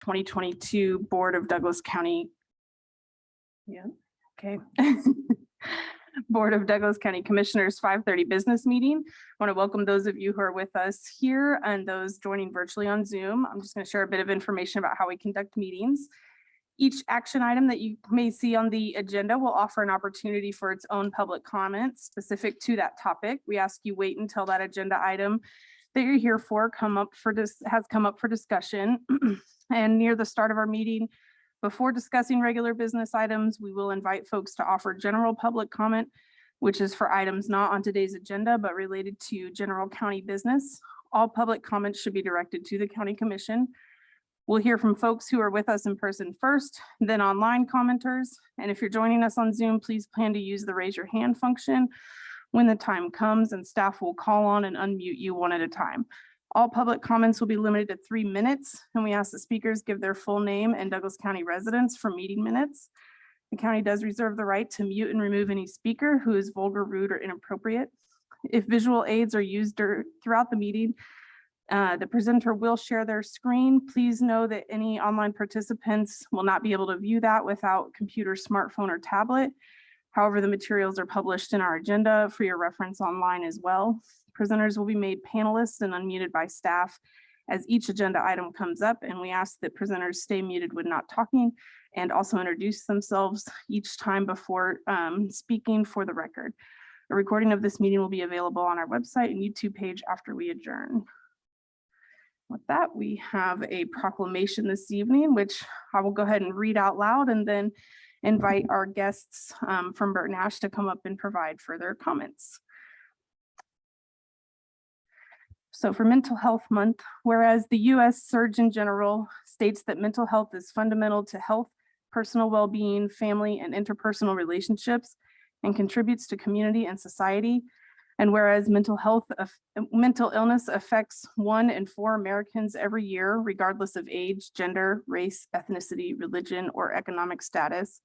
2022 Board of Douglas County. Yeah, okay. Board of Douglas County Commissioners 5:30 business meeting. I want to welcome those of you who are with us here and those joining virtually on Zoom. I'm just going to share a bit of information about how we conduct meetings. Each action item that you may see on the agenda will offer an opportunity for its own public comment specific to that topic. We ask you wait until that agenda item that you're here for has come up for discussion. And near the start of our meeting, before discussing regular business items, we will invite folks to offer general public comment, which is for items not on today's agenda, but related to general county business. All public comments should be directed to the County Commission. We'll hear from folks who are with us in person first, then online commenters. And if you're joining us on Zoom, please plan to use the raise your hand function when the time comes, and staff will call on and unmute you one at a time. All public comments will be limited to 3 minutes, and we ask the speakers give their full name and Douglas County residence for meeting minutes. The county does reserve the right to mute and remove any speaker who is vulgar, rude, or inappropriate. If visual aids are used throughout the meeting, the presenter will share their screen. Please know that any online participants will not be able to view that without computer, smartphone, or tablet. However, the materials are published in our agenda for your reference online as well. Presenters will be made panelists and unmuted by staff as each agenda item comes up, and we ask that presenters stay muted when not talking and also introduce themselves each time before speaking for the record. A recording of this meeting will be available on our website and YouTube page after we adjourn. With that, we have a proclamation this evening, which I will go ahead and read out loud and then invite our guests from Burt Nash to come up and provide further comments. So for Mental Health Month, whereas the U.S. Surgeon General states that mental health is fundamental to health, personal well-being, family, and interpersonal relationships, and contributes to community and society, and whereas mental illness affects 1 in 4 Americans every year, regardless of age, gender, race, ethnicity, religion, or economic status.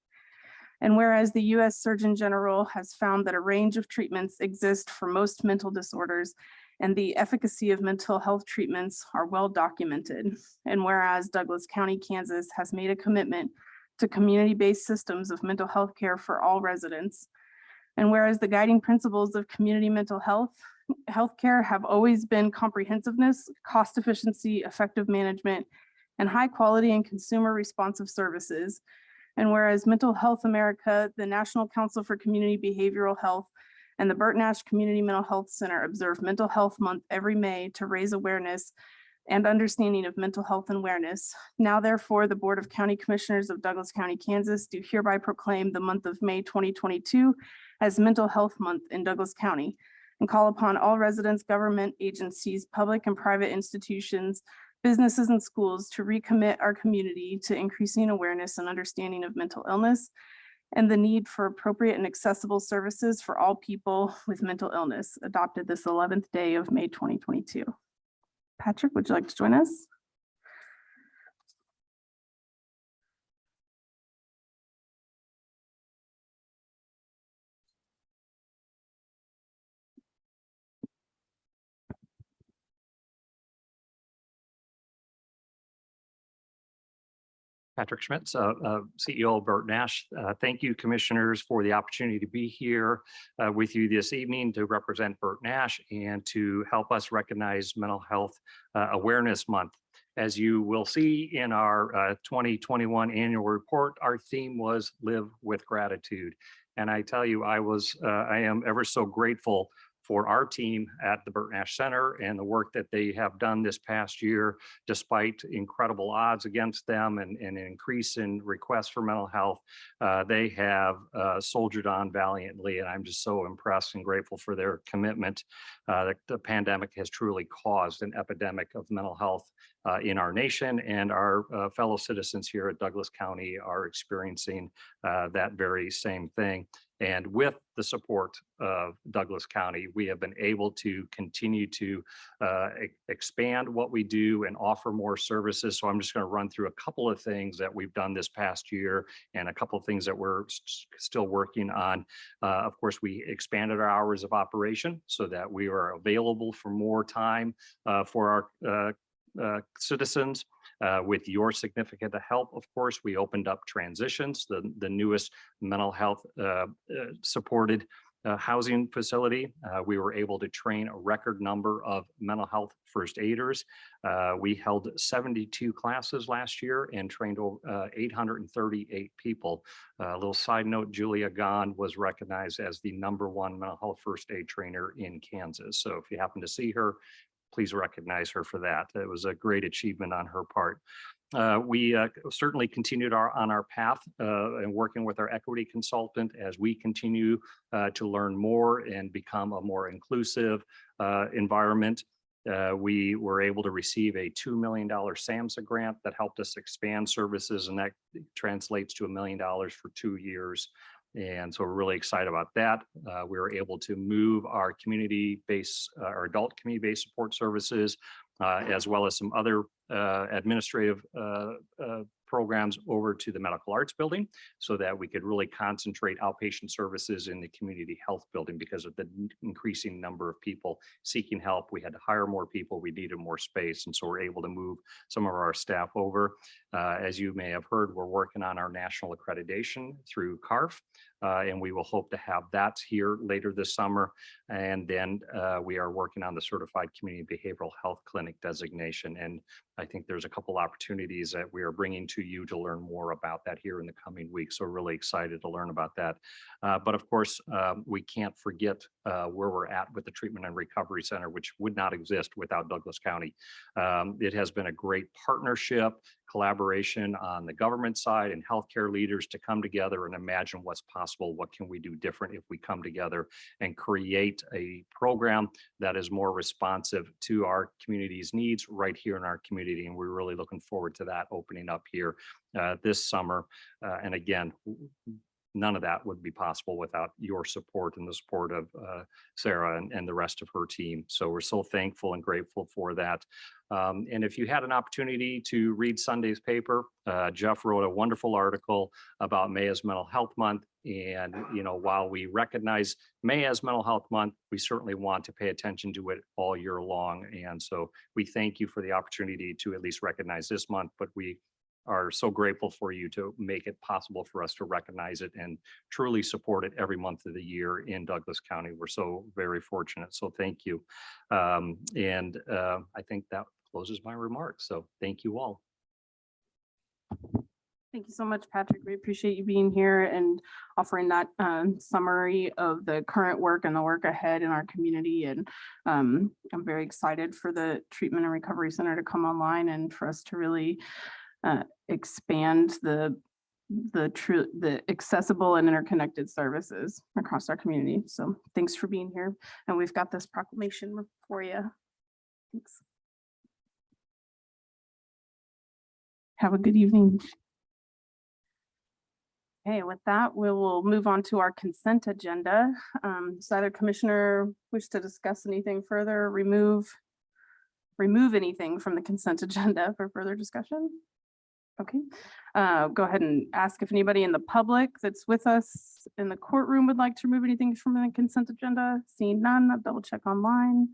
And whereas the U.S. Surgeon General has found that a range of treatments exist for most mental disorders, and the efficacy of mental health treatments are well documented. And whereas Douglas County, Kansas has made a commitment to community-based systems of mental health care for all residents. And whereas the guiding principles of community mental health care have always been comprehensiveness, cost efficiency, effective management, and high quality and consumer responsive services. And whereas Mental Health America, the National Council for Community Behavioral Health, and the Burt Nash Community Mental Health Center observe Mental Health Month every May to raise awareness and understanding of mental health and awareness. Now, therefore, the Board of County Commissioners of Douglas County, Kansas do hereby proclaim the month of May 2022 as Mental Health Month in Douglas County, and call upon all residents, government agencies, public and private institutions, businesses, and schools to recommit our community to increasing awareness and understanding of mental illness and the need for appropriate and accessible services for all people with mental illness, adopted this 11th day of May 2022. Patrick, would you like to join us? Patrick Schmitz, CEO of Burt Nash. Thank you, commissioners, for the opportunity to be here with you this evening to represent Burt Nash and to help us recognize Mental Health Awareness Month. As you will see in our 2021 annual report, our theme was Live with Gratitude. And I tell you, I am ever so grateful for our team at the Burt Nash Center and the work that they have done this past year, despite incredible odds against them and an increase in requests for mental health. They have soldiered on valiantly, and I'm just so impressed and grateful for their commitment. The pandemic has truly caused an epidemic of mental health in our nation, and our fellow citizens here at Douglas County are experiencing that very same thing. And with the support of Douglas County, we have been able to continue to expand what we do and offer more services. So I'm just going to run through a couple of things that we've done this past year and a couple of things that we're still working on. Of course, we expanded our hours of operation so that we are available for more time for our citizens. With your significant help, of course, we opened up Transitions, the newest mental health supported housing facility. We were able to train a record number of mental health first aiders. We held 72 classes last year and trained 838 people. A little side note, Julia Gahn was recognized as the #1 mental health first aid trainer in Kansas. So if you happen to see her, please recognize her for that. It was a great achievement on her part. We certainly continued on our path and working with our equity consultant as we continue to learn more and become a more inclusive environment. We were able to receive a $2 million SAMHSA grant that helped us expand services, and that translates to $1 million for 2 years. And so we're really excited about that. We were able to move our community-based, our adult community-based support services, as well as some other administrative programs over to the medical arts building so that we could really concentrate outpatient services in the community health building because of the increasing number of people seeking help. We had to hire more people, we needed more space. And so we're able to move some of our staff over. As you may have heard, we're working on our national accreditation through CARF, and we will hope to have that here later this summer. And then we are working on the Certified Community Behavioral Health Clinic designation. And I think there's a couple opportunities that we are bringing to you to learn more about that here in the coming weeks. So really excited to learn about that. But of course, we can't forget where we're at with the Treatment and Recovery Center, which would not exist without Douglas County. It has been a great partnership, collaboration on the government side and healthcare leaders to come together and imagine what's possible. What can we do different if we come together and create a program that is more responsive to our community's needs right here in our community? And we're really looking forward to that opening up here this summer. And again, none of that would be possible without your support and the support of Sarah and the rest of her team. So we're so thankful and grateful for that. And if you had an opportunity to read Sunday's paper, Jeff wrote a wonderful article about May as Mental Health Month. And, you know, while we recognize May as Mental Health Month, we certainly want to pay attention to it all year long. And so we thank you for the opportunity to at least recognize this month, but we are so grateful for you to make it possible for us to recognize it and truly support it every month of the year in Douglas County. We're so very fortunate. So thank you. I think that closes my remarks. So thank you all. Thank you so much, Patrick. We appreciate you being here and offering that summary of the current work and the work ahead in our community. And I'm very excited for the Treatment and Recovery Center to come online and for us to really expand the accessible and interconnected services across our community. So thanks for being here. And we've got this proclamation for you. Thanks. Have a good evening. Okay, with that, we will move on to our consent agenda. Does either commissioner wish to discuss anything further, remove anything from the consent agenda for further discussion? Okay, go ahead and ask if anybody in the public that's with us in the courtroom would like to remove anything from the consent agenda. Seeing none, I'll double check online.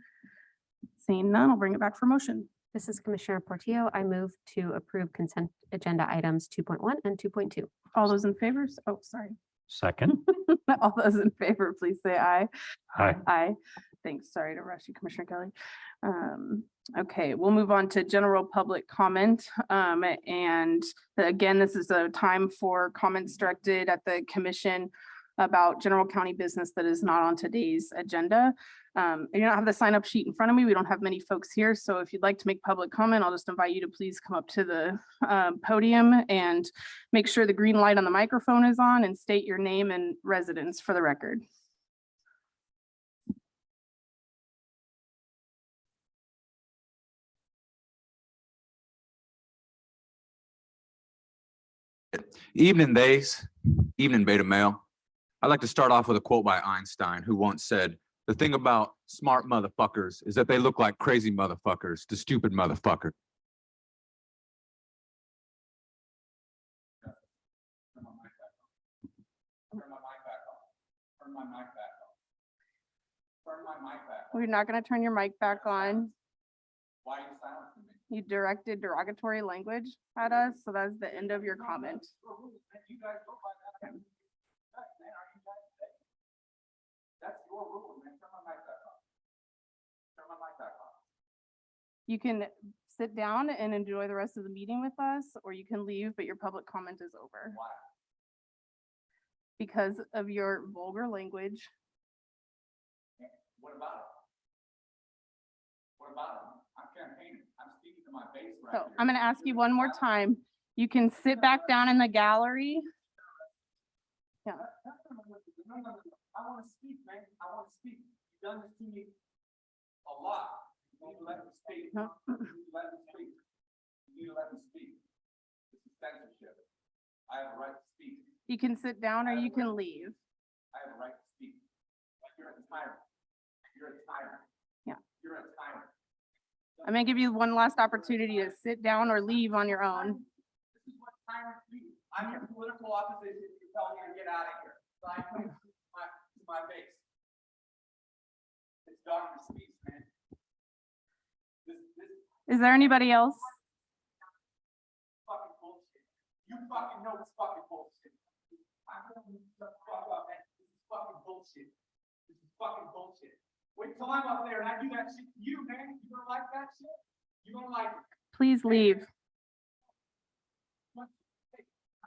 Seeing none, I'll bring it back for motion. This is Commissioner Portillo. I move to approve consent agenda items 2.1 and 2.2. All those in favor? Oh, sorry. Second. All those in favor, please say aye. Aye. Aye. Thanks. Sorry to rush you, Commissioner Kelly. Okay, we'll move on to general public comment. And again, this is a time for comments directed at the commission about general county business that is not on today's agenda. I do not have the sign up sheet in front of me. We don't have many folks here. So if you'd like to make public comment, I'll just invite you to please come up to the podium and make sure the green light on the microphone is on and state your name and residence for the record. Evening, evening, beta male. I'd like to start off with a quote by Einstein, who once said, "The thing about smart motherfuckers is that they look like crazy motherfuckers to stupid motherfuckers." We're not going to turn your mic back on. Why are you silencing me? You directed derogatory language at us, so that's the end of your comment. That's your rule, man. Turn my mic back on. Turn my mic back on. You can sit down and enjoy the rest of the meeting with us, or you can leave, but your public comment is over. Why? Because of your vulgar language. What about it? What about it? I'm campaigning. I'm speaking to my base right So here. I'm gonna ask you one more time. You can sit back down in the gallery. Yeah. No. I want to speak, man. I want to speak. You've done this to me a lot. You need to let me speak. No. You need to let me speak. You need to let me speak. This is censorship. I have a right to speak. You can sit down or you can leave. I have a right to speak. You're a tyrant. You're a tyrant. Yeah. You're a tyrant. I'm gonna give you one last opportunity to sit down or leave on your own. This is what tyrants do. I'm in political opposition. You tell me to get out of here. So I come to my base. It's Dr. Speaks, man. This Is there anybody else? fucking bullshit. You fucking know it's fucking bullshit. I'm gonna shut the fuck up, man. This is fucking bullshit. This is fucking bullshit. Wait till I'm up there and I do that shit to you, man. You gonna like that shit? You gonna like it? Please leave.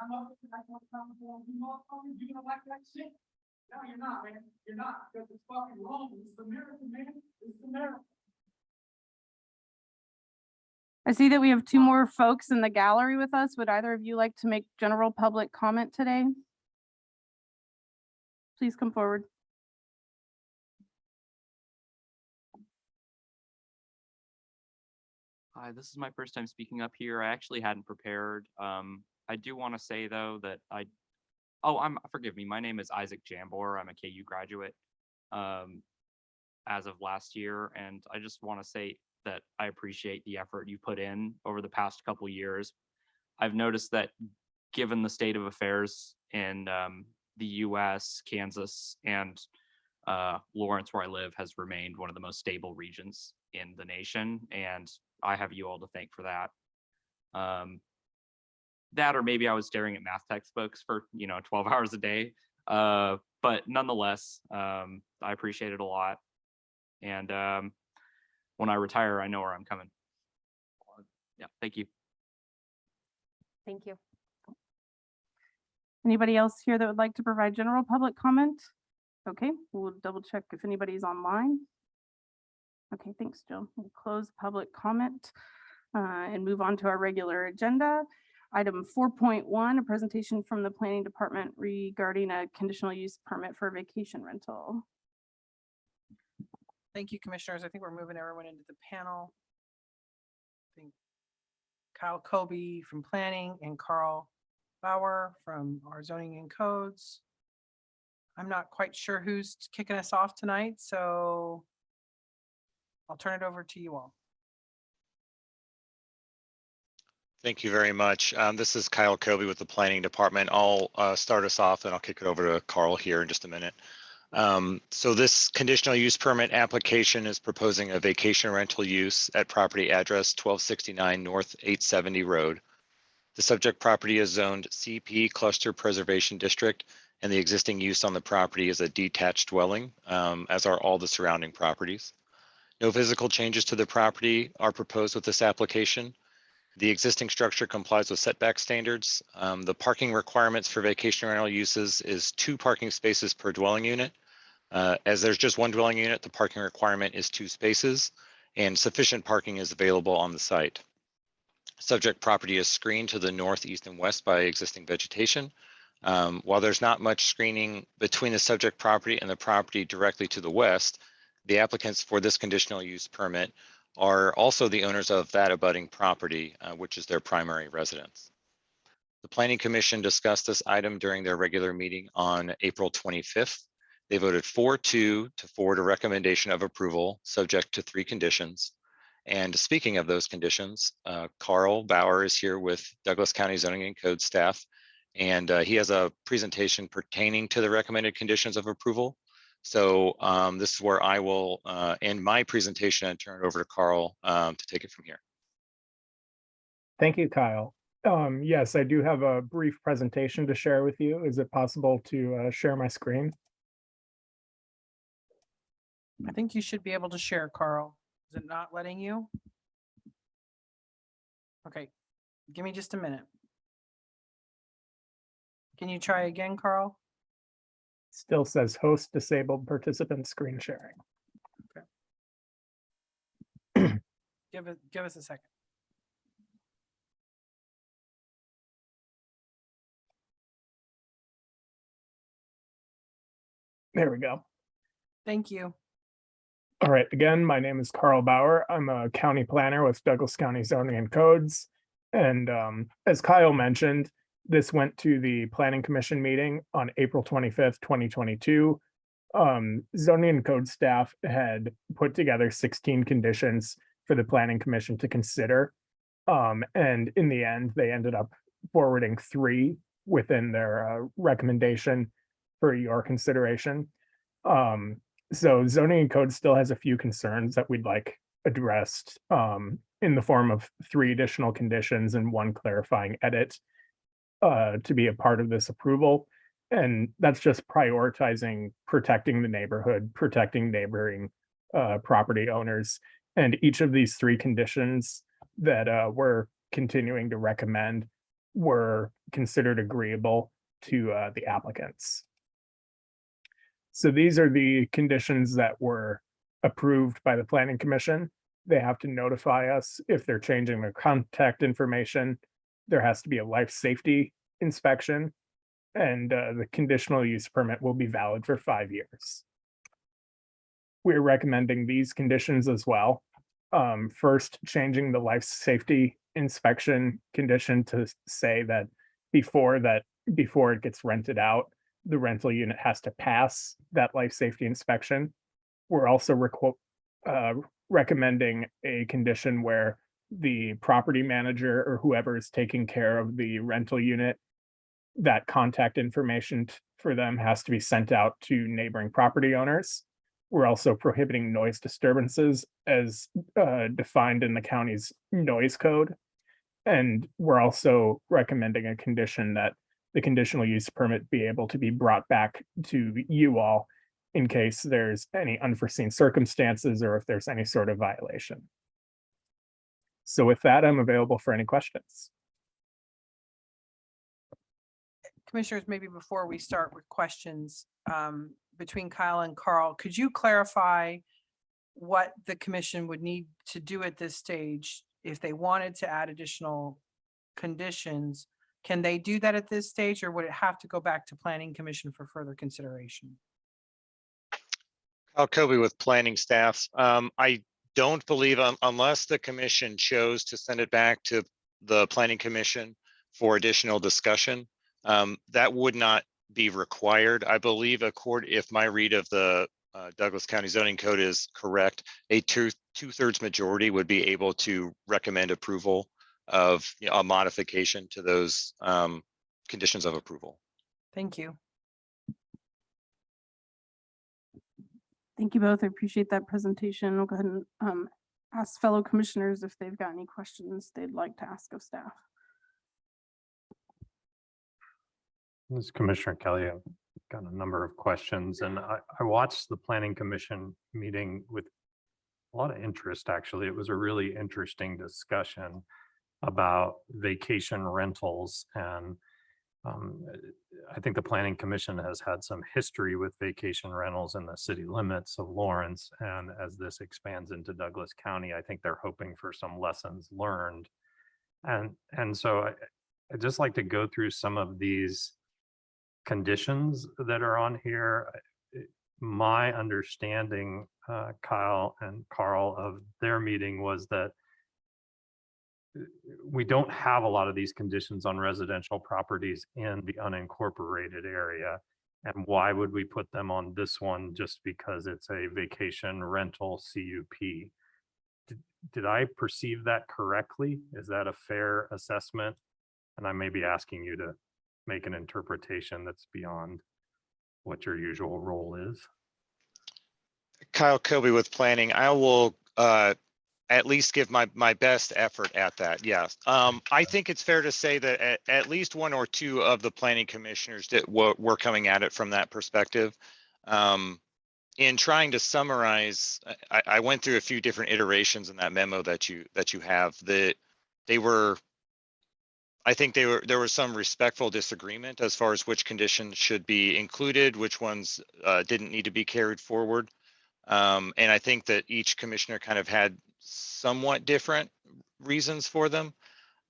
I'm up there and I don't come along. You motherfuckers, you gonna like that shit? No, you're not, man. You're not, because it's fucking wrong. It's America, man. It's America. I see that we have two more folks in the gallery with us. Would either of you like to make general public comment today? Please come forward. Hi, this is my first time speaking up here. I actually hadn't prepared. I do want to say though that forgive me. My name is Isaac Jambor. I'm a KU graduate as of last year, and I just want to say that I appreciate the effort you put in over the past couple years. I've noticed that given the state of affairs in the U.S., Kansas, and Lawrence, where I live, has remained one of the most stable regions in the nation, and I have you all to thank for that. That, or maybe I was staring at math textbooks for 12 hours a day, but nonetheless, I appreciate it a lot. And when I retire, I know where I'm coming. Yeah, thank you. Thank you. Anybody else here that would like to provide general public comment? Okay, we'll double check if anybody's online. Okay, thanks, Jill. We'll close public comment and move on to our regular agenda. Item 4.1, a presentation from the planning department regarding a conditional use permit for vacation rental. Thank you, commissioners. I think we're moving everyone into the panel. I think Kyle Kobe from planning and Carl Bauer from our zoning and codes. I'm not quite sure who's kicking us off tonight, so I'll turn it over to you all. Thank you very much. This is Kyle Kobe with the Planning Department. I'll start us off and I'll kick it over to Carl here in just a minute. So this conditional use permit application is proposing a vacation rental use at property address 1269 North 870 Road. The subject property is zoned CP Cluster Preservation District, and the existing use on the property is a detached dwelling, as are all the surrounding properties. No physical changes to the property are proposed with this application. The existing structure complies with setback standards. The parking requirements for vacation rental uses is 2 parking spaces per dwelling unit. As there's just 1 dwelling unit, the parking requirement is 2 spaces, and sufficient parking is available on the site. Subject property is screened to the north, east, and west by existing vegetation. While there's not much screening between the subject property and the property directly to the west, the applicants for this conditional use permit are also the owners of that abutting property, which is their primary residence. The Planning Commission discussed this item during their regular meeting on April 25th. They voted 4-2 to forward a recommendation of approval subject to 3 conditions. And speaking of those conditions, Carl Bauer is here with Douglas County Zoning and Code staff, and he has a presentation pertaining to the recommended conditions of approval. So this is where I will end my presentation and turn it over to Carl to take it from here. Thank you, Kyle. Yes, I do have a brief presentation to share with you. Is it possible to share my screen? I think you should be able to share, Carl. Is it not letting you? Okay, give me just a minute. Can you try again, Carl? Still says host disabled participant screen sharing. Give us a second. There we go. Thank you. All right, again, my name is Carl Bauer. I'm a county planner with Douglas County Zoning and Codes. And as Kyle mentioned, this went to the Planning Commission meeting on April 25th, 2022. Zoning and Code staff had put together 16 conditions for the Planning Commission to consider. And in the end, they ended up forwarding 3 within their recommendation for your consideration. So zoning and code still has a few concerns that we'd like addressed in the form of 3 additional conditions and 1 clarifying edit to be a part of this approval. And that's just prioritizing protecting the neighborhood, protecting neighboring property owners. And each of these 3 conditions that we're continuing to recommend were considered agreeable to the applicants. So these are the conditions that were approved by the Planning Commission. They have to notify us if they're changing their contact information. There has to be a life safety inspection, and the conditional use permit will be valid for 5 years. We're recommending these conditions as well. First, changing the life safety inspection condition to say that before it gets rented out, the rental unit has to pass that life safety inspection. We're also recommending a condition where the property manager or whoever is taking care of the rental unit, that contact information for them has to be sent out to neighboring property owners. We're also prohibiting noise disturbances as defined in the county's noise code. And we're also recommending a condition that the conditional use permit be able to be brought back to you all in case there's any unforeseen circumstances or if there's any sort of violation. So with that, I'm available for any questions. Commissioners, maybe before we start with questions between Kyle and Carl, could you clarify what the commission would need to do at this stage if they wanted to add additional conditions? Can they do that at this stage, or would it have to go back to Planning Commission for further consideration? Kyle Kobe with planning staff. I don't believe unless the commission chose to send it back to the Planning Commission for additional discussion, that would not be required. I believe if my read of the Douglas County Zoning Code is correct, a two-thirds majority would be able to recommend approval of a modification to those conditions of approval. Thank you. Thank you both. I appreciate that presentation. We'll go ahead and ask fellow commissioners if they've got any questions they'd like to ask of staff. This is Commissioner Kelly. I've got a number of questions, and I watched the Planning Commission meeting with a lot of interest, actually. It was a really interesting discussion about vacation rentals, and I think the Planning Commission has had some history with vacation rentals in the city limits of Lawrence, and as this expands into Douglas County, I think they're hoping for some lessons learned. And so I'd just like to go through some of these conditions that are on here. My understanding, Kyle and Carl, of their meeting was that we don't have a lot of these conditions on residential properties in the unincorporated area. And why would we put them on this one just because it's a vacation rental CUP? Did I perceive that correctly? Is that a fair assessment? And I may be asking you to make an interpretation that's beyond what your usual role is. Kyle Kobe with planning. I will at least give my best effort at that. Yes. I think it's fair to say that at least one or two of the planning commissioners that were coming at it from that perspective. In trying to summarize, I went through a few different iterations in that memo that you have. That they were, I think there was some respectful disagreement as far as which conditions should be included, which ones didn't need to be carried forward. And I think that each commissioner kind of had somewhat different reasons for them.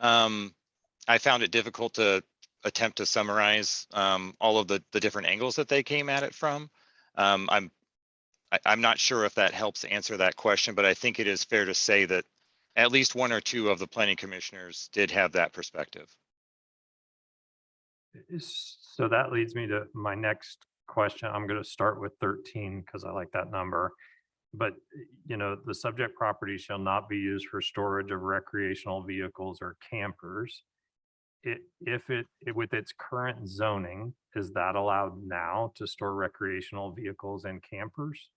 I found it difficult to attempt to summarize all of the different angles that they came at it from. I'm not sure if that helps answer that question, but I think it is fair to say that at least one or two of the planning commissioners did have that perspective. So that leads me to my next question. I'm going to start with 13 because I like that number. But, you know, the subject property shall not be used for storage of recreational vehicles or campers. If it with its current zoning, is that allowed now to store recreational vehicles and campers?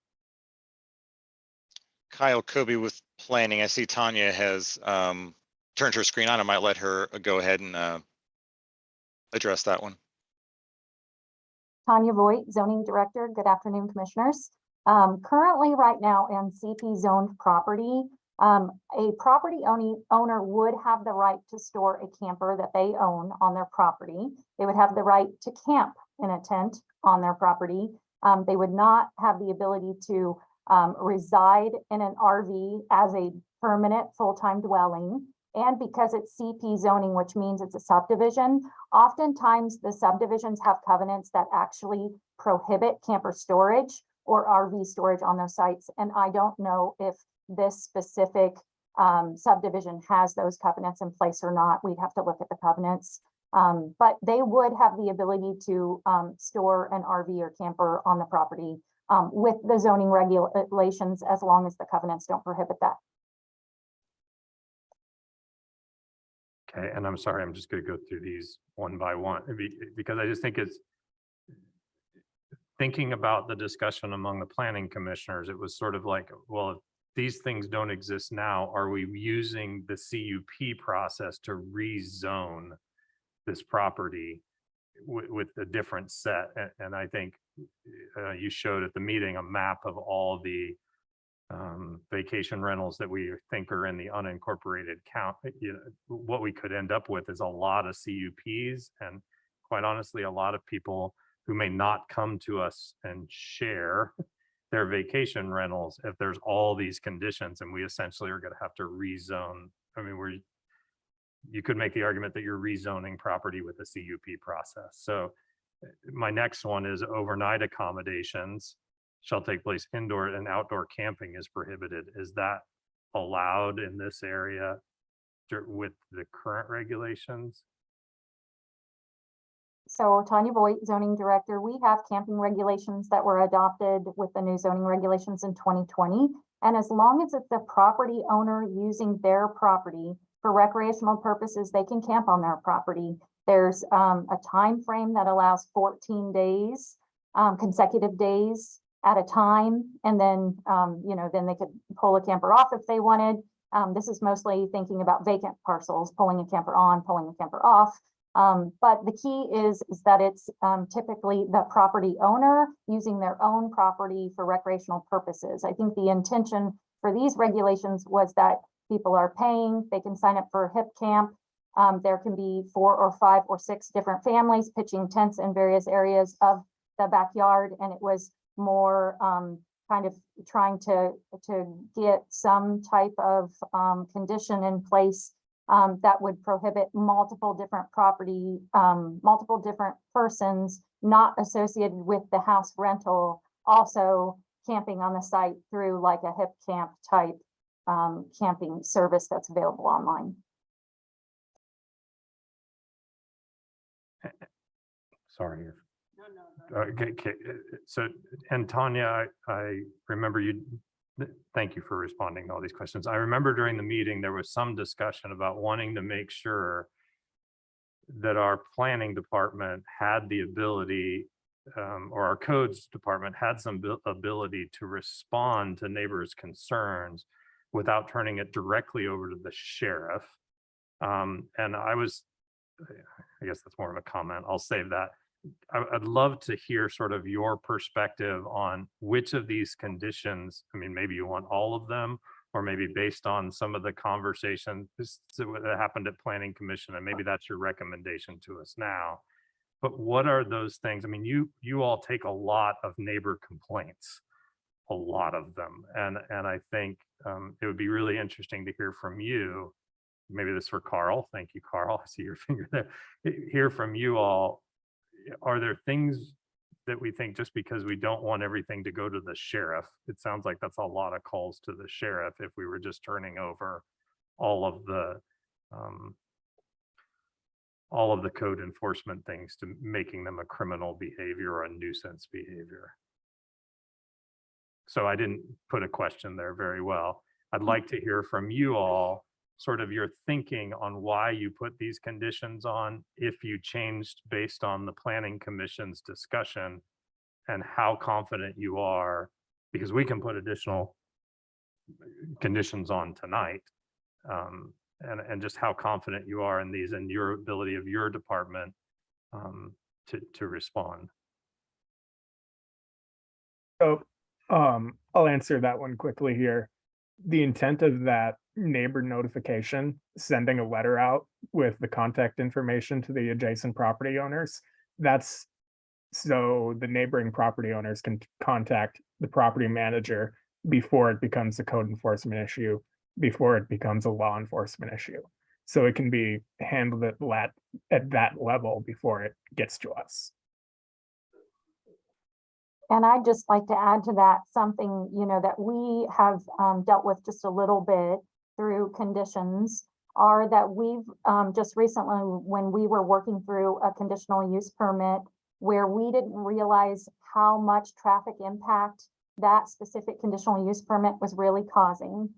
Kyle Kobe with planning. I see Tanya has turned her screen on. I might let her go ahead and address that one. Tanya Voigt, Zoning Director. Good afternoon, Commissioners. Currently, right now, in CP zoned property, a property owner would have the right to store a camper that they own on their property. They would have the right to camp in a tent on their property. They would not have the ability to reside in an RV as a permanent full-time dwelling. And because it's CP zoning, which means it's a subdivision, oftentimes the subdivisions have covenants that actually prohibit camper storage or RV storage on those sites. And I don't know if this specific subdivision has those covenants in place or not. We'd have to look at the covenants. But they would have the ability to store an RV or camper on the property with the zoning regulations, as long as the covenants don't prohibit that. Okay, and I'm sorry, I'm just going to go through these one by one because I just think it's thinking about the discussion among the planning commissioners. It was sort of like, well, if these things don't exist now, are we using the CUP process to rezone this property with a different set? And I think you showed at the meeting a map of all the vacation rentals that we think are in the unincorporated count. You know, what we could end up with is a lot of CUPs, and quite honestly, a lot of people who may not come to us and share their vacation rentals if there's all these conditions, and we essentially are going to have to rezone. I mean, you could make the argument that you're rezoning property with the CUP process. So my next one is overnight accommodations shall take place indoor, and outdoor camping is prohibited. Is that allowed in this area with the current regulations? So Tanya Voigt, Zoning Director, we have camping regulations that were adopted with the new zoning regulations in 2020. And as long as it's the property owner using their property for recreational purposes, they can camp on their property. There's a time frame that allows 14 days, consecutive days at a time. And then, then they could pull a camper off if they wanted. This is mostly thinking about vacant parcels, pulling a camper on, pulling a camper off. But the key is that it's typically the property owner using their own property for recreational purposes. I think the intention for these regulations was that people are paying, they can sign up for a HIP camp. There can be 4 or 5 or 6 different families pitching tents in various areas of the backyard. And it was more kind of trying to get some type of condition in place that would prohibit multiple different property, multiple different persons not associated with the house rental, also camping on the site through like a HIP camp type camping service that's available online. Sorry. Okay. So, and Tanya, I remember you, thank you for responding to all these questions. I remember during the meeting, there was some discussion about wanting to make sure that our planning department had the ability, or our codes department had some ability to respond to neighbors' concerns without turning it directly over to the sheriff. And I guess that's more of a comment. I'll save that. I'd love to hear sort of your perspective on which of these conditions, I mean, maybe you want all of them, or maybe based on some of the conversation that happened at Planning Commission, and maybe that's your recommendation to us now. But what are those things? I mean, you all take a lot of neighbor complaints, a lot of them. And I think it would be really interesting to hear from you. Maybe this is for Carl. Thank you, Carl. I see your finger there. Hear from you all. Are there things that we think just because we don't want everything to go to the sheriff? It sounds like that's a lot of calls to the sheriff if we were just turning over all of the code enforcement things to making them a criminal behavior or a nuisance behavior. So I didn't put a question there very well. I'd like to hear from you all sort of your thinking on why you put these conditions on, if you changed based on the Planning Commission's discussion, and how confident you are, because we can put additional conditions on tonight, and just how confident you are in these and your ability of your department to respond. So I'll answer that one quickly here. The intent of that neighbor notification, sending a letter out with the contact information to the adjacent property owners, that's so the neighboring property owners can contact the property manager before it becomes a code enforcement issue, before it becomes a law enforcement issue. So it can be handled at that level before it gets to us. And I'd just like to add to that something, that we have dealt with just a little bit through conditions, are that we've just recently, when we were working through a conditional use permit, where we didn't realize how much traffic impact that specific conditional use permit was really causing.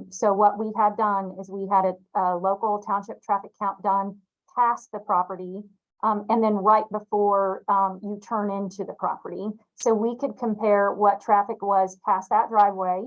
So what we had done is we had a local township traffic count done past the property, and then right before you turn into the property. So we could compare what traffic was past that driveway,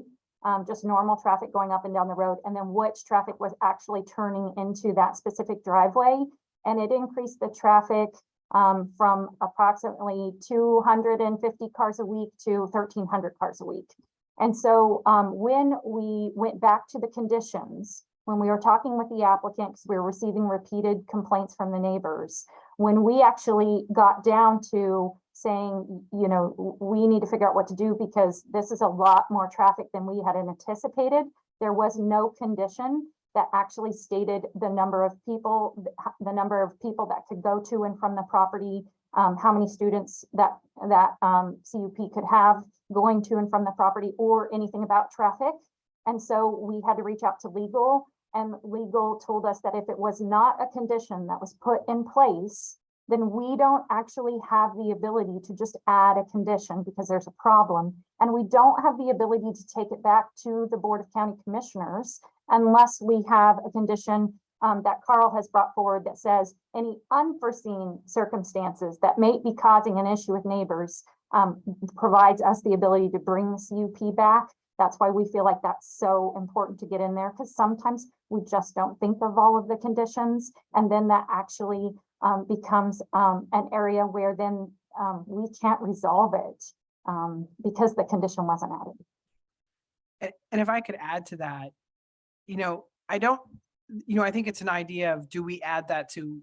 just normal traffic going up and down the road, and then which traffic was actually turning into that specific driveway. And it increased the traffic from approximately 250 cars a week to 1,300 cars a week. And so when we went back to the conditions, when we were talking with the applicant, because we were receiving repeated complaints from the neighbors, when we actually got down to saying, we need to figure out what to do because this is a lot more traffic than we had anticipated, there was no condition that actually stated the number of people that could go to and from the property, how many students that CUP could have going to and from the property, or anything about traffic. And so we had to reach out to legal, and legal told us that if it was not a condition that was put in place, then we don't actually have the ability to just add a condition because there's a problem. And we don't have the ability to take it back to the Board of County Commissioners unless we have a condition that Carl has brought forward that says any unforeseen circumstances that may be causing an issue with neighbors provides us the ability to bring the CUP back. That's why we feel like that's so important to get in there, because sometimes we just don't think of all of the conditions, and then that actually becomes an area where then we can't resolve it because the condition wasn't added. And if I could add to that, I think it's an idea of, do we add that to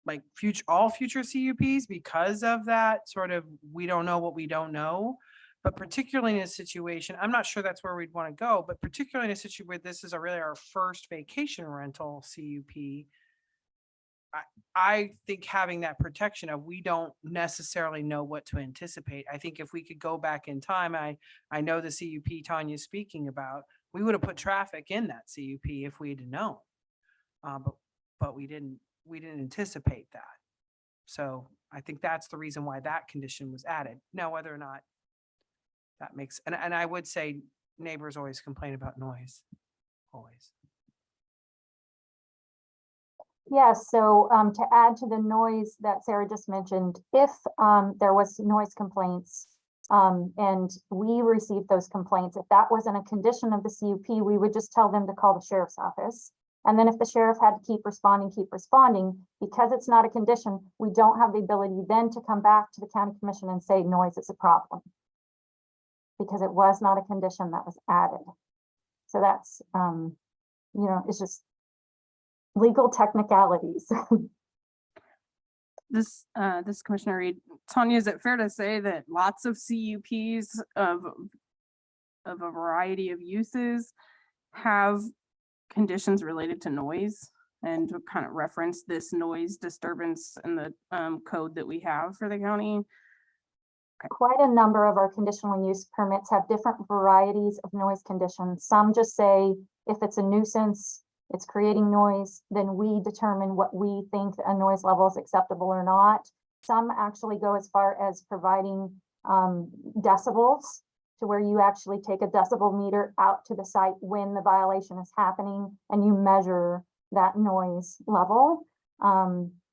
like all future CUPs because of that sort of, we don't know what we don't know. But particularly in a situation, I'm not sure that's where we'd want to go, but particularly in a situation where this is really our first vacation rental CUP, I think having that protection of, we don't necessarily know what to anticipate. I think if we could go back in time, I know the CUP Tanya's speaking about, we would have put traffic in that CUP if we had known, but we didn't anticipate that. So I think that's the reason why that condition was added. Now, whether or not that makes, and I would say neighbors always complain about noise, always. Yeah, so to add to the noise that Sarah just mentioned, if there was noise complaints, And we received those complaints. If that wasn't a condition of the CUP, we would just tell them to call the sheriff's office. And then if the sheriff had to keep responding, because it's not a condition, we don't have the ability then to come back to the county commission and say noise is a problem. Because it was not a condition that was added. So that's, it's just legal technicalities. This Commissioner Reed, Tanya, is it fair to say that lots of CUPs of a variety of uses have conditions related to noise, and to kind of reference this noise disturbance in the code that we have for the county? Quite a number of our conditional use permits have different varieties of noise conditions. Some just say if it's a nuisance, it's creating noise, then we determine what we think a noise level is acceptable or not. Some actually go as far as providing decibels, to where you actually take a decibel meter out to the site when the violation is happening and you measure that noise level.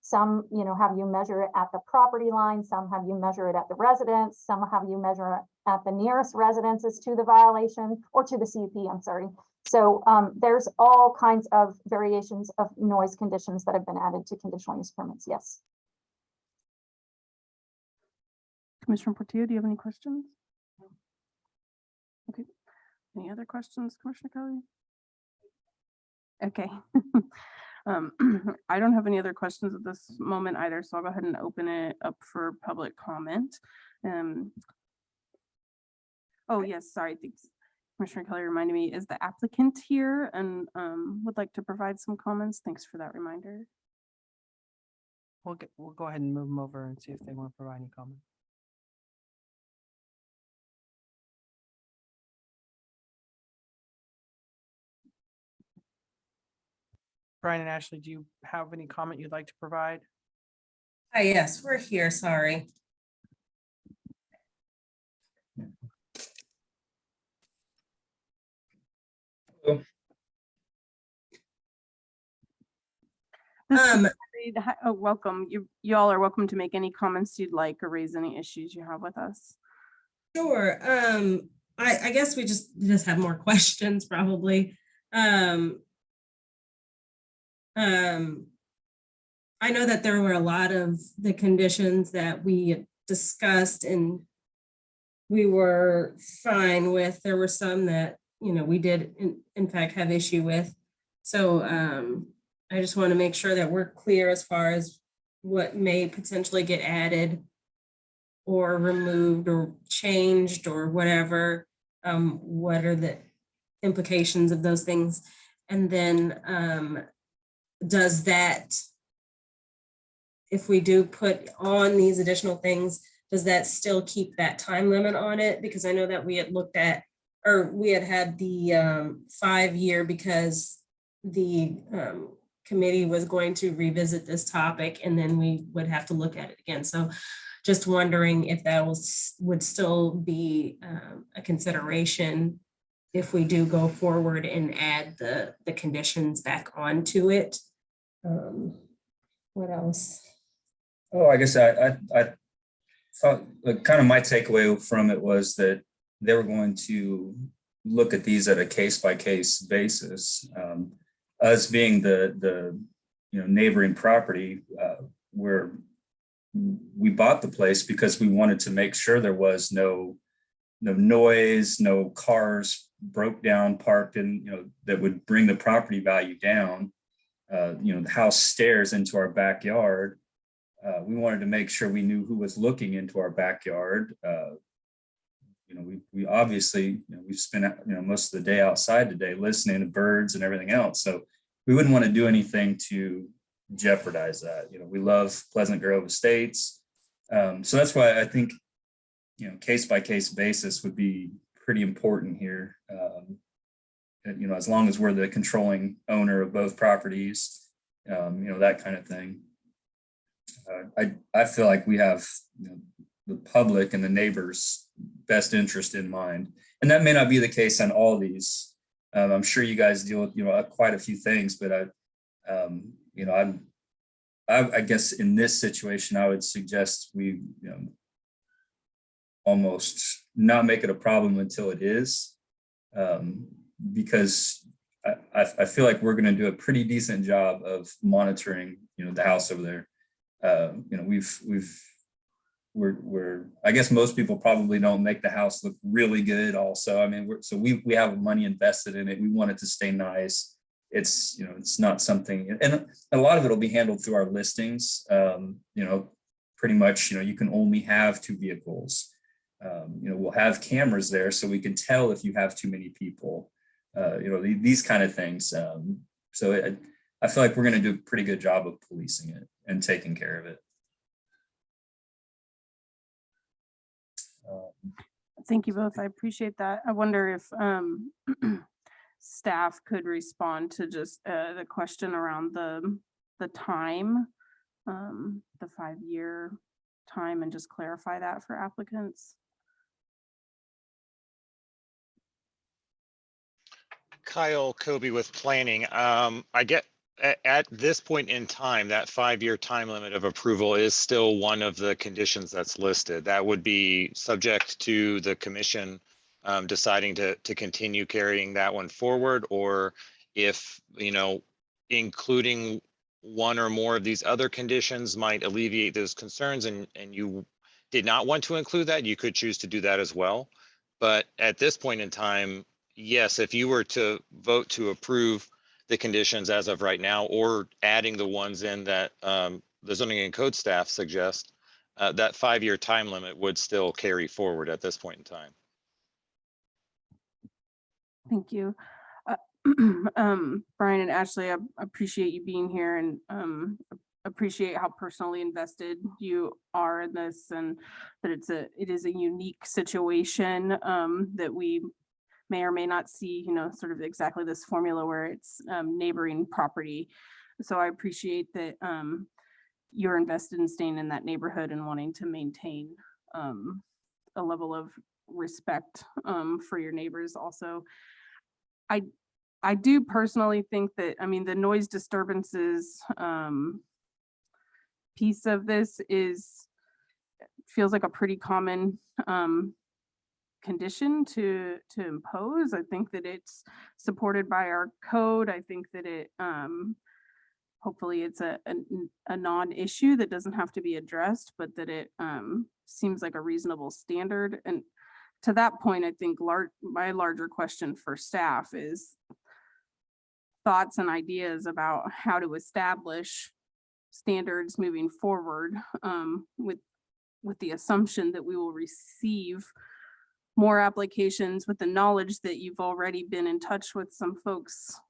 Some, have you measure it at the property line, some have you measure it at the residence, some have you measure it at the nearest residences to the violation or to the CUP, I'm sorry. So there's all kinds of variations of noise conditions that have been added to conditional use permits, yes. Commissioner Portillo, do you have any questions? Okay. Any other questions, Commissioner Kelly? Okay. I don't have any other questions at this moment either, so I'll go ahead and open it up for public comment. Oh, yes, sorry. Thanks. Commissioner Kelly reminded me, is the applicant here and would like to provide some comments? Thanks for that reminder. We'll go ahead and move them over and see if they want to provide any comment. Brian and Ashley, do you have any comment you'd like to provide? Hi, yes, we're here, sorry. Welcome. You all are welcome to make any comments you'd like or raise any issues you have with us. Sure. I guess we just have more questions probably. I know that there were a lot of the conditions that we discussed and we were fine with. There were some that, we did in fact have issue with. So I just want to make sure that we're clear as far as what may potentially get added or removed or changed or whatever. What are the implications of those things? And then does that, if we do put on these additional things, does that still keep that time limit on it? Because I know that we had looked at, or we had the 5-year because the committee was going to revisit this topic and then we would have to look at it again. So just wondering if that would still be a consideration if we do go forward and add the conditions back onto it. What else? Oh, I guess I thought kind of my takeaway from it was that they were going to look at these at a case-by-case basis. Us being the neighboring property where we bought the place because we wanted to make sure there was no noise, no cars broke down, parked in, that would bring the property value down. The house stairs into our backyard. We wanted to make sure we knew who was looking into our backyard. We obviously, we've spent, most of the day outside today listening to birds and everything else. So we wouldn't want to do anything to jeopardize that. We love Pleasant Grove Estates. So that's why I think, case by case basis would be pretty important here. As long as we're the controlling owner of both properties, that kind of thing. I feel like we have the public and the neighbors' best interest in mind, and that may not be the case on all these. I'm sure you guys deal with quite a few things, but I guess in this situation I would suggest we almost not make it a problem until it is, because I feel like we're going to do a pretty decent job of monitoring, the house over there. We're I guess most people probably don't make the house look really good also. I mean, we have money invested in it. We want it to stay nice. It's, it's not something, and a lot of it will be handled through our listings. Pretty much, you can only have 2 vehicles. We'll have cameras there so we can tell if you have too many people, these kind of things. So I feel like we're going to do a pretty good job of policing it and taking care of it. Thank you both. I appreciate that. I wonder if staff could respond to just the question around the time, the 5-year time, and just clarify that for applicants. Kyle Kobe with planning. I get at this point in time, that 5-year time limit of approval is still one of the conditions that's listed. That would be subject to the commission deciding to continue carrying that one forward, or if, including one or more of these other conditions might alleviate those concerns and you did not want to include that, you could choose to do that as well. But at this point in time, yes, if you were to vote to approve the conditions as of right now, or adding the ones in that the zoning and code staff suggest, that 5-year time limit would still carry forward at this point in time. Thank you. Brian and Ashley, I appreciate you being here, and appreciate how personally invested you are in this, and that it is a unique situation that we may or may not see, sort of exactly this formula where it's neighboring property. So I appreciate that you're invested in staying in that neighborhood and wanting to maintain a level of respect for your neighbors also. I do personally think that, the noise disturbances piece of this feels like a pretty common condition to impose. I think that it's supported by our code. I think that it hopefully it's a non-issue that doesn't have to be addressed, but that it seems like a reasonable standard. And to that point, I think my larger question for staff is thoughts and ideas about how to establish standards moving forward, with the assumption that we will receive more applications, with the knowledge that you've already been in touch with some folks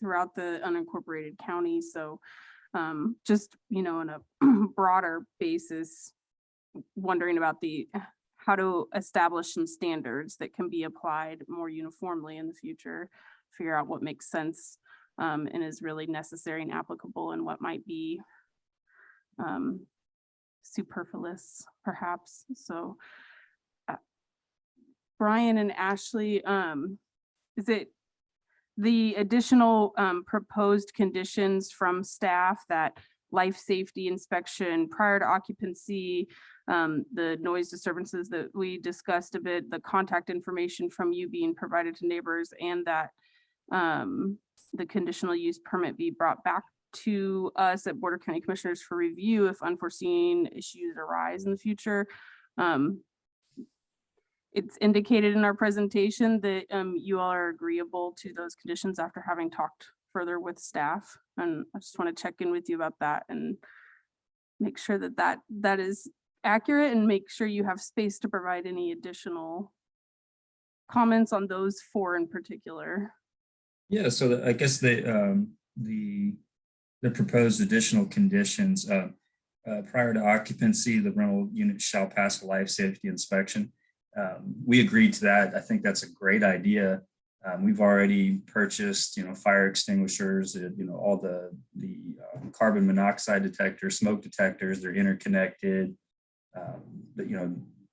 throughout the unincorporated county. So just, on a broader basis, wondering about how to establish some standards that can be applied more uniformly in the future, figure out what makes sense and is really necessary and applicable, and what might be superfluous, perhaps. So Brian and Ashley, is it the additional proposed conditions from staff, that life safety inspection prior to occupancy, the noise disturbances that we discussed a bit, the contact information from you being provided to neighbors, and that the conditional use permit be brought back to us at Board of County Commissioners for review if unforeseen issues arise in the future? It's indicated in our presentation that you all are agreeable to those conditions after having talked further with staff. And I just want to check in with you about that and make sure that is accurate, and make sure you have space to provide any additional comments on those 4 in particular. Yeah, so I guess the proposed additional conditions, prior to occupancy, the rental unit shall pass a life safety inspection. We agreed to that. I think that's a great idea. We've already purchased, fire extinguishers, all the carbon monoxide detectors, smoke detectors. They're interconnected. But,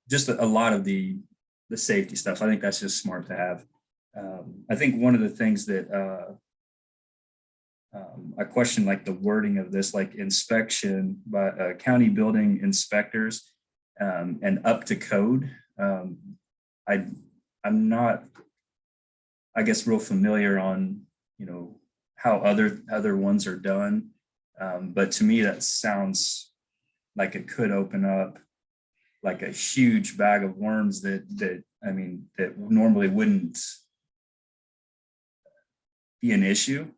just a lot of the safety stuff. So I think that's just smart to have. I think one of the things that I question, like the wording of this, like inspection by county building inspectors and up to code. I'm not, I guess, real familiar on, how other ones are done. But to me, that sounds like it could open up like a huge bag of worms that normally wouldn't be an issue.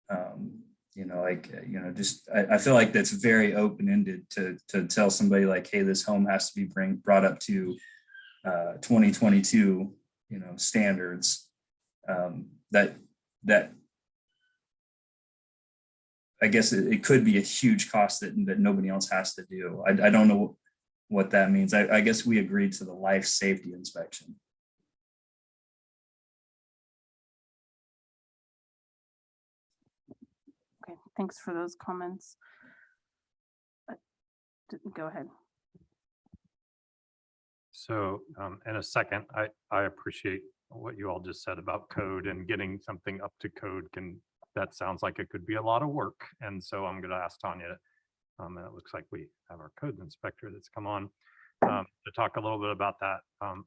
I feel like that's very open-ended to tell somebody like, hey, this home has to be brought up to 2022, standards. That I guess it could be a huge cost that nobody else has to do. I don't know what that means. I guess we agreed to the life safety inspection. Okay, thanks for those comments. Go ahead. So in a second, I appreciate what you all just said about code and getting something up to code that sounds like it could be a lot of work. And so I'm going to ask Tanya, and it looks like we have our code inspector that's come on to talk a little bit about that.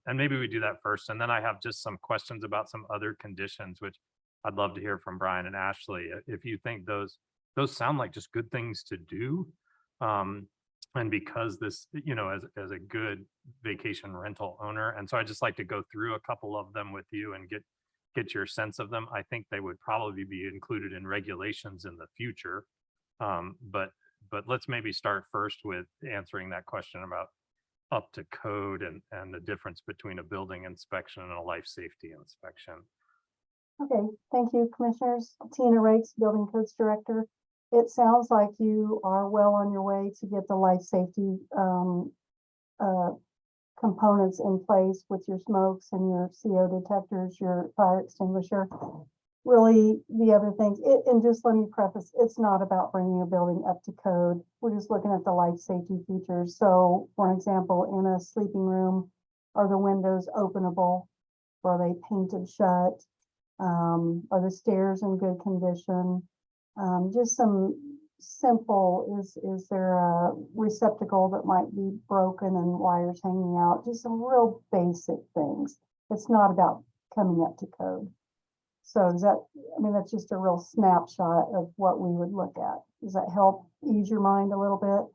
And maybe we do that first. And then I have just some questions about some other conditions, which I'd love to hear from Brian and Ashley. If you think those sound like just good things to do. And because this, as a good vacation rental owner. And so I just like to go through a couple of them with you and get your sense of them. I think they would probably be included in regulations in the future. But let's maybe start first with answering that question about up to code and the difference between a building inspection and a life safety inspection. Okay, thank you, Commissioners. Tina Rakes, Building Codes Director. It sounds like you are well on your way to get the life safety components in place with your smokes and your CO detectors, your fire extinguisher. Really, the other things, and just let me preface, it's not about bringing a building up to code. We're just looking at the life safety features. So, for example, in a sleeping room, are the windows openable? Are they painted shut? Are the stairs in good condition? Just some simple, is there a receptacle that might be broken and wires hanging out? Just some real basic things. It's not about coming up to code. So that's just a real snapshot of what we would look at. Does that help ease your mind a little bit?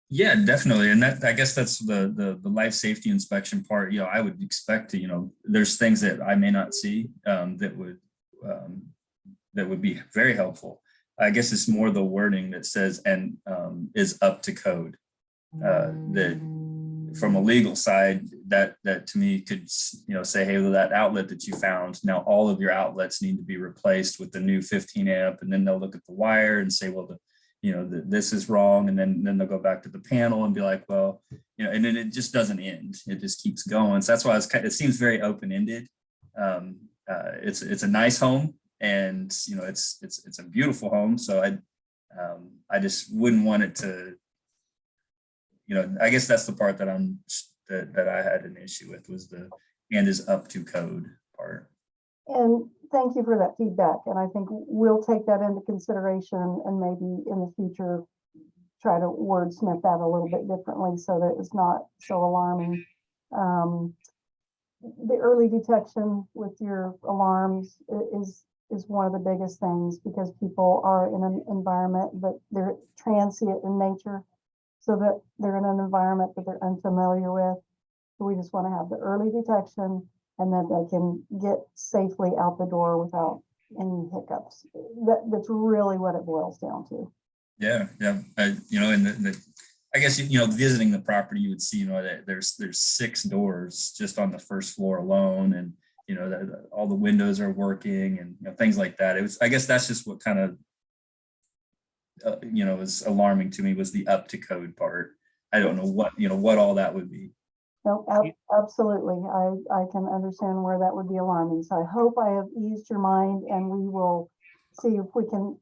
Yeah, definitely. And I guess that's the life safety inspection part. I would expect to, there's things that I may not see that would be very helpful. I guess it's more the wording that says and is up to code. That from a legal side, that to me could say, hey, well, that outlet that you found, now all of your outlets need to be replaced with the new 15 amp, and then they'll look at the wire and say, well, this is wrong, and then they'll go back to the panel and be like, well, and then it just doesn't end. It just keeps going. So that's why it seems very open-ended. It's a nice home, and it's a beautiful home. So I just wouldn't want it to. I guess that's the part that that I had an issue with, was the and is up to code part. And thank you for that feedback. And I think we'll take that into consideration and maybe in the future try to wordsmith that a little bit differently so that it's not so alarming. The early detection with your alarms is one of the biggest things, because people are in an environment that they're transient in nature, so that they're in an environment that they're unfamiliar with. So we just want to have the early detection, and then they can get safely out the door without any hiccups. That's really what it boils down to. Yeah. And I guess, visiting the property, you would see, that there's 6 doors just on the first floor alone, and all the windows are working, and things like that. I guess that's just what kind of was alarming to me, was the up to code part. I don't know what all that would be. No, absolutely. I can understand where that would be alarming. So I hope I have eased your mind, and we will see if we can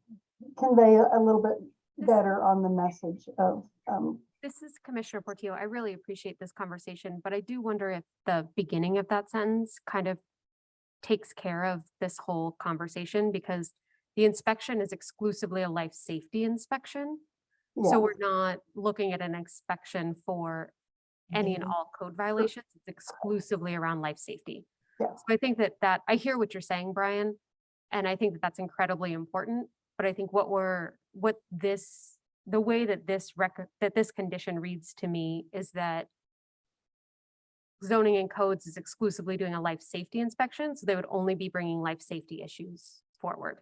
convey a little bit better on the message of. This is Commissioner Portillo. I really appreciate this conversation, but I do wonder if the beginning of that sentence kind of takes care of this whole conversation, because the inspection is exclusively a life safety inspection. Yeah. So we're not looking at an inspection for any and all code violations. It's exclusively around life safety. Yes. So I think that I hear what you're saying, Brian, and I think that that's incredibly important. But I think the way that this condition reads to me is that zoning and codes is exclusively doing a life safety inspection, so they would only be bringing life safety issues forward.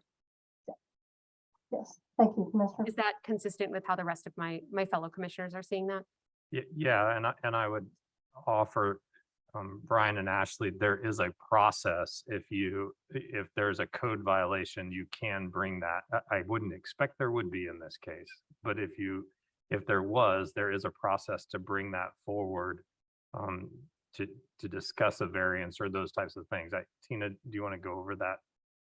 Yes, thank you, Commissioner. Is that consistent with how the rest of my fellow commissioners are seeing that? Yeah, and I would offer Brian and Ashley, there is a process. If there's a code violation, you can bring that. I wouldn't expect there would be in this case, but if there was, there is a process to bring that forward to discuss a variance or those types of things. Tina, do you want to go over that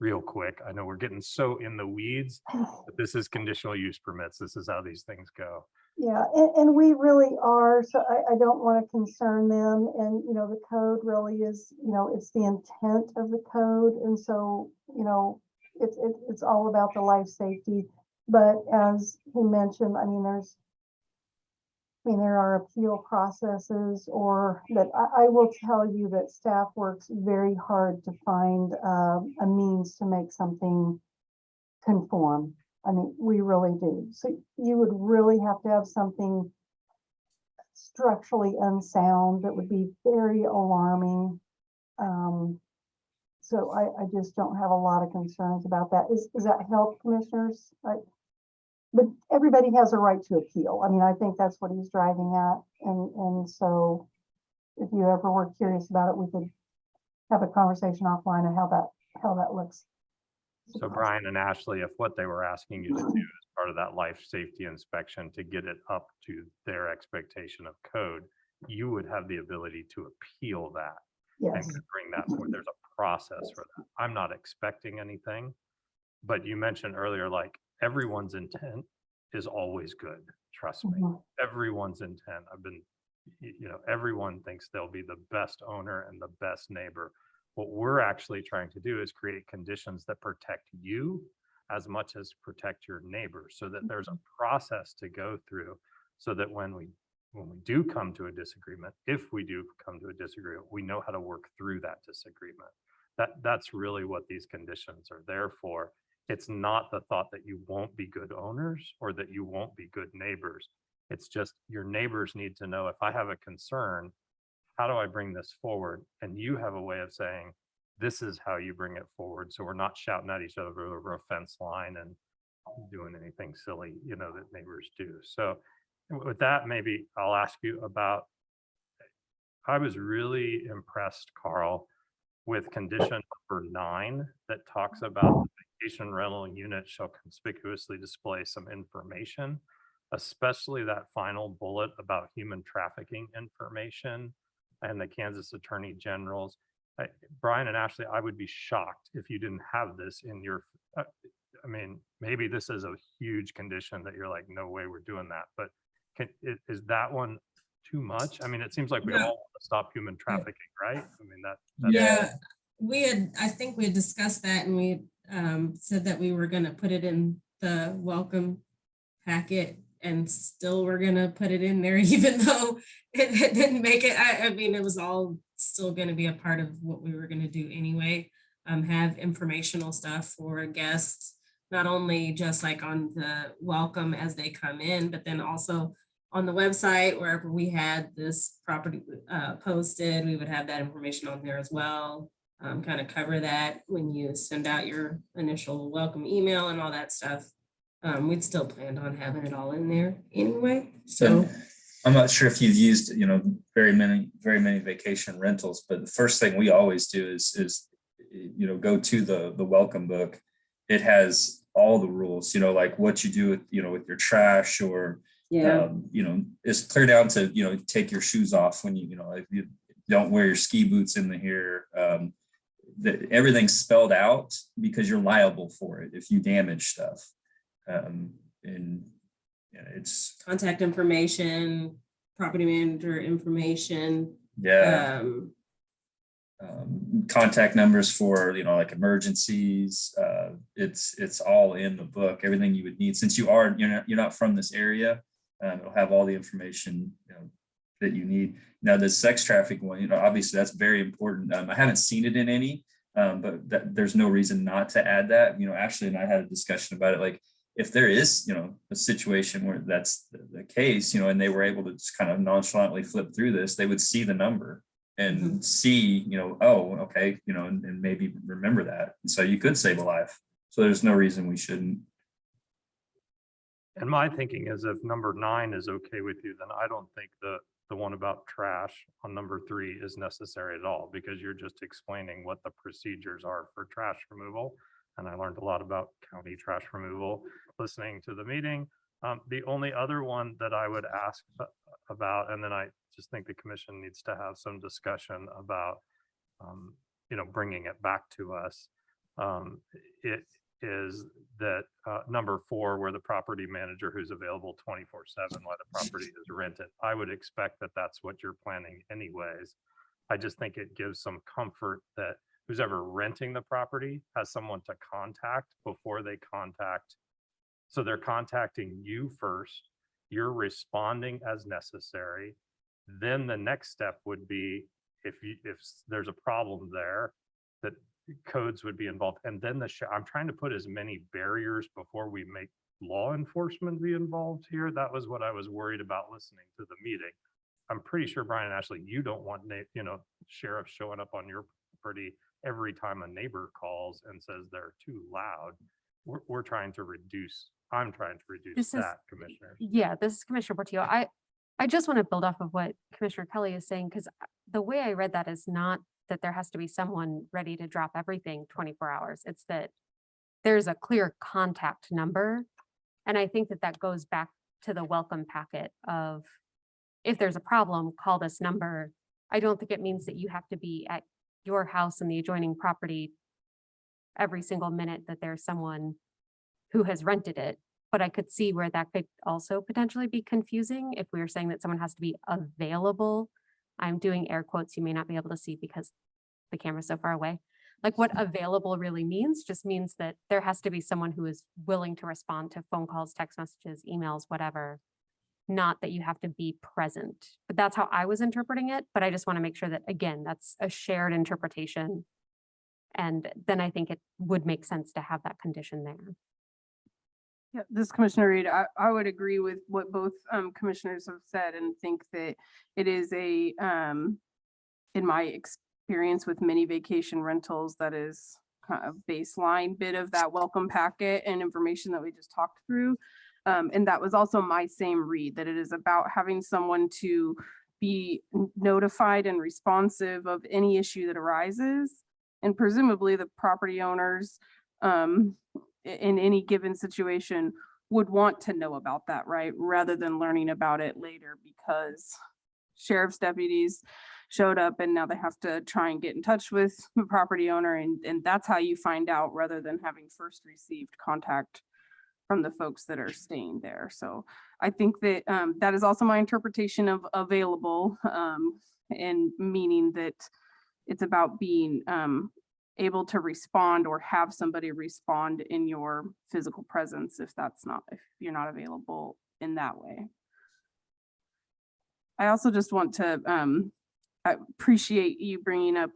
real quick? I know we're getting so in the weeds, but this is conditional use permits. This is how these things go. Yeah, and we really are, so I don't want to concern them, and, the code really is, it's the intent of the code, and so, it's all about the life safety, but as he mentioned, there are appeal processes, but I will tell you that staff works very hard to find a means to make something conform. We really do. So you would really have to have something structurally unsound that would be very alarming. So I just don't have a lot of concerns about that. Does that help, commissioners? But everybody has a right to appeal. I think that's what he's driving at. And so if you ever were curious about it, we could have a conversation offline on how that looks. So Brian and Ashley, if what they were asking you to do is part of that life safety inspection to get it up to their expectation of code, you would have the ability to appeal that. Yes. And bring that forward. There's a process for that. I'm not expecting anything, but you mentioned earlier, like everyone's intent is always good. Trust me. Everyone's intent. Everyone thinks they'll be the best owner and the best neighbor. What we're actually trying to do is create conditions that protect you as much as protect your neighbors, so that there's a process to go through, so that when we do come to a disagreement, if we do come to a disagreement, we know how to work through that disagreement. That's really what these conditions are there for. It's not the thought that you won't be good owners or that you won't be good neighbors. It's just your neighbors need to know, if I have a concern, how do I bring this forward? And you have a way of saying, this is how you bring it forward. So we're not shouting at each other over a fence line and doing anything silly, that neighbors do. So with that, maybe I'll ask you about, I was really impressed, Carl, with condition number 9 that talks about the vacation rental unit shall conspicuously display some information, especially that final bullet about human trafficking information and the Kansas Attorney General's. Brian and Ashley, I would be shocked if you didn't have this in your, maybe this is a huge condition that you're like, no way we're doing that, but is that one too much? It seems like we all want to stop human trafficking, right? Yeah, I think we had discussed that, and we said that we were going to put it in the welcome packet, and still we're going to put it in there, even though it didn't make it. It was all still going to be a part of what we were going to do anyway. Have informational stuff for guests, not only just like on the welcome as they come in, but then also on the website, wherever we had this property posted, we would have that information on there as well. Kind of cover that when you send out your initial welcome email and all that stuff. We'd still planned on having it all in there anyway. So I'm not sure if you've used, very many vacation rentals, but the first thing we always do is go to the welcome book. It has all the rules, like what you do with, with your trash, or it's clear down to, take your shoes off when if you don't wear your ski boots in here. Everything's spelled out because you're liable for it if you damage stuff. It's contact information, property manager information. Contact numbers for, like emergencies. It's all in the book, everything you would need, since you're not from this area. It'll have all the information, that you need. Now the sex trafficking one, obviously that's very important. I haven't seen it in any, but there's no reason not to add that. Ashley and I had a discussion about it. Like if there is, a situation where that's the case, and they were able to just kind of nonchalantly flip through this, they would see the number and see, oh, okay, and maybe remember that. And so you could save a life. So there's no reason we shouldn't. And my thinking is if number 9 is okay with you, then I don't think the one about trash on number 3 is necessary at all, because you're just explaining what the procedures are for trash removal. And I learned a lot about county trash removal listening to the meeting. The only other one that I would ask about, and then I just think the commission needs to have some discussion about, bringing it back to us. It is that number 4, where the property manager who's available 24/7 while the property is rented. I would expect that that's what you're planning anyways. I just think it gives some comfort that who's ever renting the property has someone to contact before they contact. So they're contacting you first, you're responding as necessary. Then the next step would be if there's a problem there, that codes would be involved. And then I'm trying to put as many barriers before we make law enforcement be involved here. That was what I was worried about listening to the meeting. I'm pretty sure, Brian and Ashley, you don't want, sheriffs showing up on your property every time a neighbor calls and says they're too loud. We're trying to reduce, I'm trying to reduce that, Commissioner. Yeah, this is Commissioner Portillo. I just want to build off of what Commissioner Kelly is saying, because the way I read that is not that there has to be someone ready to drop everything 24 hours. It's that there's a clear contact number. And I think that goes back to the welcome packet of, if there's a problem, call this number. I don't think it means that you have to be at your house and the adjoining property every single minute that there's someone who has rented it. But I could see where that could also potentially be confusing if we were saying that someone has to be available. I'm doing air quotes, you may not be able to see because the camera's so far away. Like what available really means just means that there has to be someone who is willing to respond to phone calls, text messages, emails, whatever. Not that you have to be present, but that's how I was interpreting it. But I just want to make sure that, again, that's a shared interpretation. And then I think it would make sense to have that condition there. Yeah, this Commissioner Reed, I would agree with what both commissioners have said and think that it is in my experience with many vacation rentals, that is kind of baseline bit of that welcome packet and information that we just talked through. And that was also my same read, that it is about having someone to be notified and responsive of any issue that arises. And presumably the property owners in any given situation would want to know about that, right? Rather than learning about it later because sheriff's deputies showed up and now they have to try and get in touch with the property owner. And that's how you find out, rather than having first received contact from the folks that are staying there. So I think that that is also my interpretation of available, and meaning that it's about being able to respond or have somebody respond in your physical presence if you're not available in that way. I also just want to I appreciate you bringing up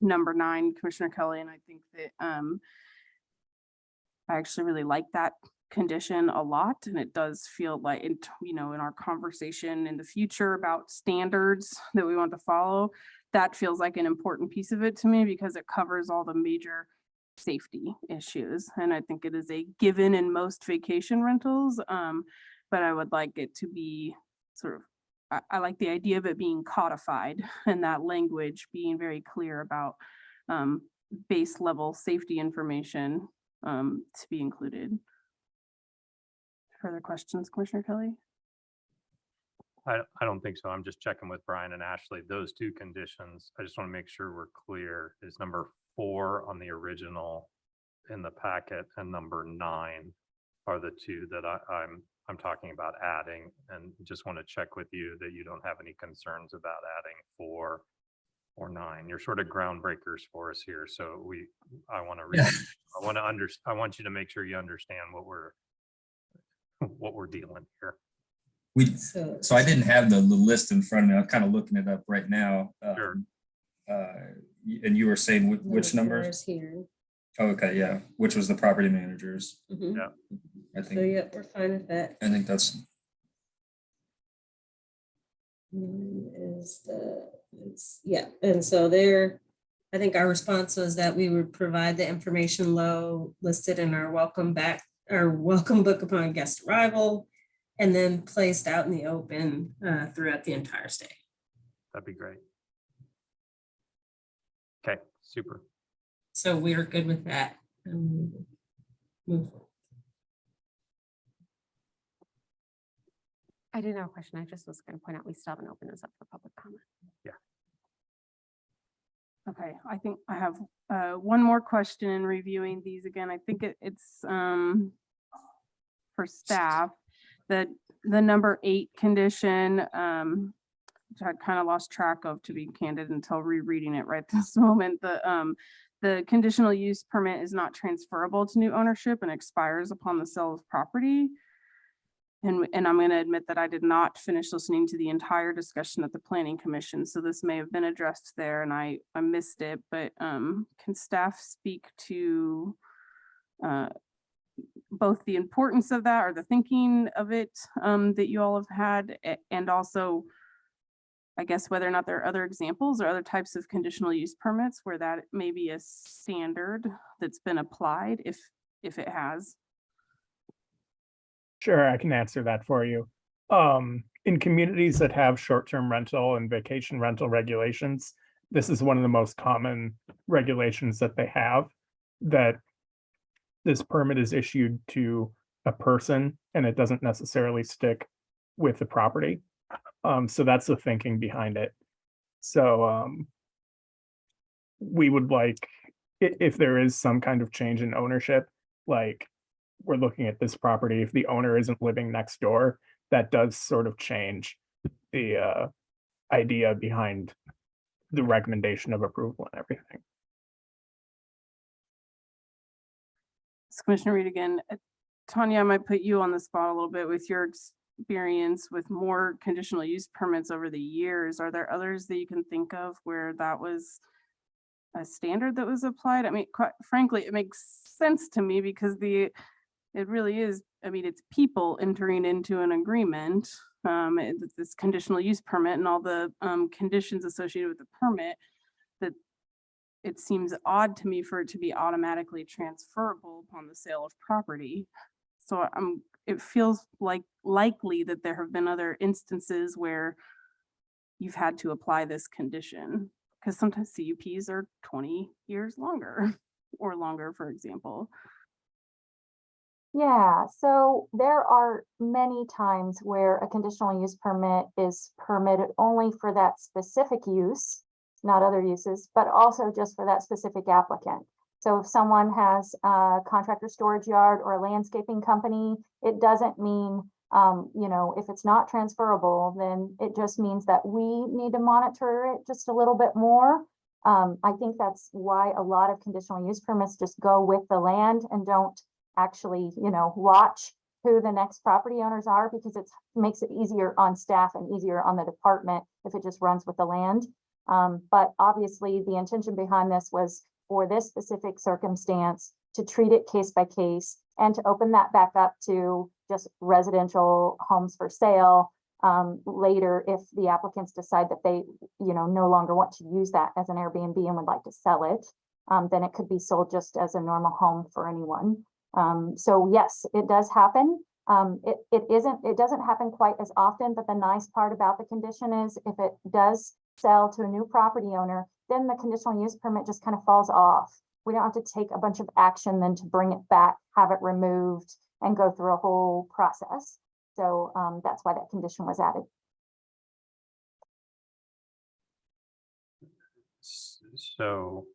number 9, Commissioner Kelly, and I think that I actually really like that condition a lot, and it does feel like, in our conversation in the future about standards that we want to follow, that feels like an important piece of it to me because it covers all the major safety issues. And I think it is a given in most vacation rentals, but I would like it to be sort of, I like the idea of it being codified and that language being very clear about base level safety information to be included. Further questions, Commissioner Kelly? I don't think so. I'm just checking with Brian and Ashley. Those 2 conditions, I just want to make sure we're clear, is number 4 on the original in the packet and number 9 are the 2 that I'm talking about adding, and just want to check with you that you don't have any concerns about adding 4 or 9. You're sort of groundbreakers for us here. So I want you to make sure you understand what we're dealing here. So I didn't have the list in front of me. I'm kind of looking it up right now. Sure. And you were saying which Number numbers? 4 is here. Oh, okay, yeah, which was the property managers. Mhm. Yeah. I So, think, yeah, we're fine with that. I think that's, And so there, I think our response was that we would provide the information listed in our welcome book upon guest arrival, and then placed out in the open throughout the entire stay. That'd be great. Okay, super. So we are good with that. Move forward. I didn't have a question. I just was going to point out we still haven't opened this up for public comment. Okay, I think I have one more question in reviewing these again. I think it's for staff, that the number 8 condition, which I kind of lost track of, to be candid, until rereading it right this moment. The conditional use permit is not transferable to new ownership and expires upon the sale of property. And I'm going to admit that I did not finish listening to the entire discussion at the Planning Commission, so this may have been addressed there and I missed it, but can staff speak to both the importance of that or the thinking of it that you all have had, and also, I guess, whether or not there are other examples or other types of conditional use permits where that may be a standard that's been applied, if it has? Sure, I can answer that for you. In communities that have short-term rental and vacation rental regulations, this is one of the most common regulations that they have, that this permit is issued to a person and it doesn't necessarily stick with the property. So that's the thinking behind it. So we would like, if there is some kind of change in ownership, like we're looking at this property, if the owner isn't living next door, that does sort of change the idea behind the recommendation of approval and everything. So Commissioner Reed again, Tanya, I might put you on the spot a little bit with your experience with more conditional use permits over the years. Are there others that you can think of where that was a standard that was applied? I mean, quite frankly, it makes sense to me because it really is, I mean, it's people entering into an agreement, this conditional use permit and all the conditions associated with the permit, that it seems odd to me for it to be automatically transferable upon the sale of property. So it feels like likely that there have been other instances where you've had to apply this condition, because sometimes CUPs are 20 years longer or longer, for example. Yeah, so there are many times where a conditional use permit is permitted only for that specific use, not other uses, but also just for that specific applicant. So if someone has a contractor storage yard or a landscaping company, it doesn't mean, if it's not transferable, then it just means that we need to monitor it just a little bit more. I think that's why a lot of conditional use permits just go with the land and don't actually, watch who the next property owners are, because it makes it easier on staff and easier on the department if it just runs with the land. But obviously the intention behind this was for this specific circumstance to treat it case by case and to open that back up to just residential homes for sale later if the applicants decide that they, no longer want to use that as an Airbnb and would like to sell it. Then it could be sold just as a normal home for anyone. So yes, it does happen. It doesn't happen quite as often, but the nice part about the condition is if it does sell to a new property owner, then the conditional use permit just kind of falls off. We don't have to take a bunch of action then to bring it back, have it removed, and go through a whole process. So that's why that condition was added. So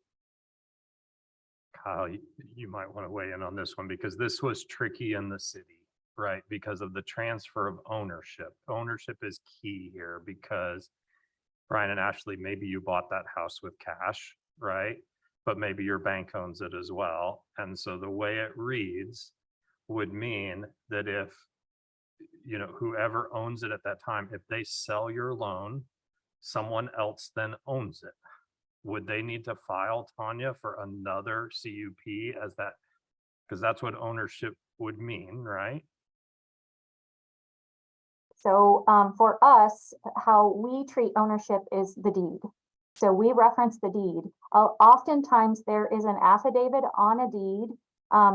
Kyle, you might want to weigh in on this one, because this was tricky in the city, right? Because of the transfer of ownership. Ownership is key here, because Brian and Ashley, maybe you bought that house with cash, right? But maybe your bank owns it as well. And so the way it reads would mean that if you know, whoever owns it at that time, if they sell your loan, someone else then owns it. Would they need to file, Tanya, for another CUP as that? Because that's what ownership would mean, right? So for us, how we treat ownership is the deed. So we reference the deed. Oftentimes there is an affidavit on a deed.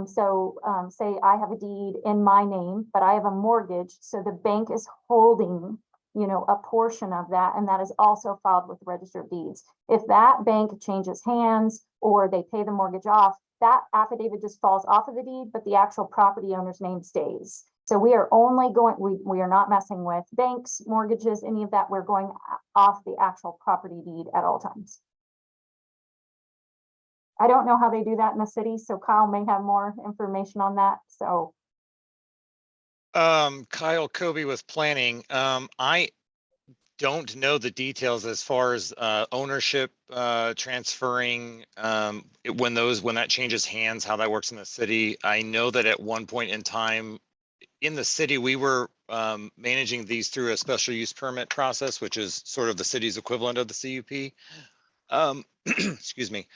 Say I have a deed in my name, but I have a mortgage. So the bank is holding, you know, a portion of that, and that is also filed with the Register of Deeds. If that bank changes hands or they pay the mortgage off, that affidavit just falls off of the deed, but the actual property owner's name stays. So we are only going, we are not messing with banks, mortgages, any of that. We're going off the actual property deed at all times. I don't know how they do that in the city, so Kyle may have more information on that. So Kyle Kobe with planning. I don't know the details as far as ownership transferring when that changes hands, how that works in the city. I know that at one point in time in the city, we were managing these through a special use permit process, which is sort of the city's equivalent of the CUP. Excuse me.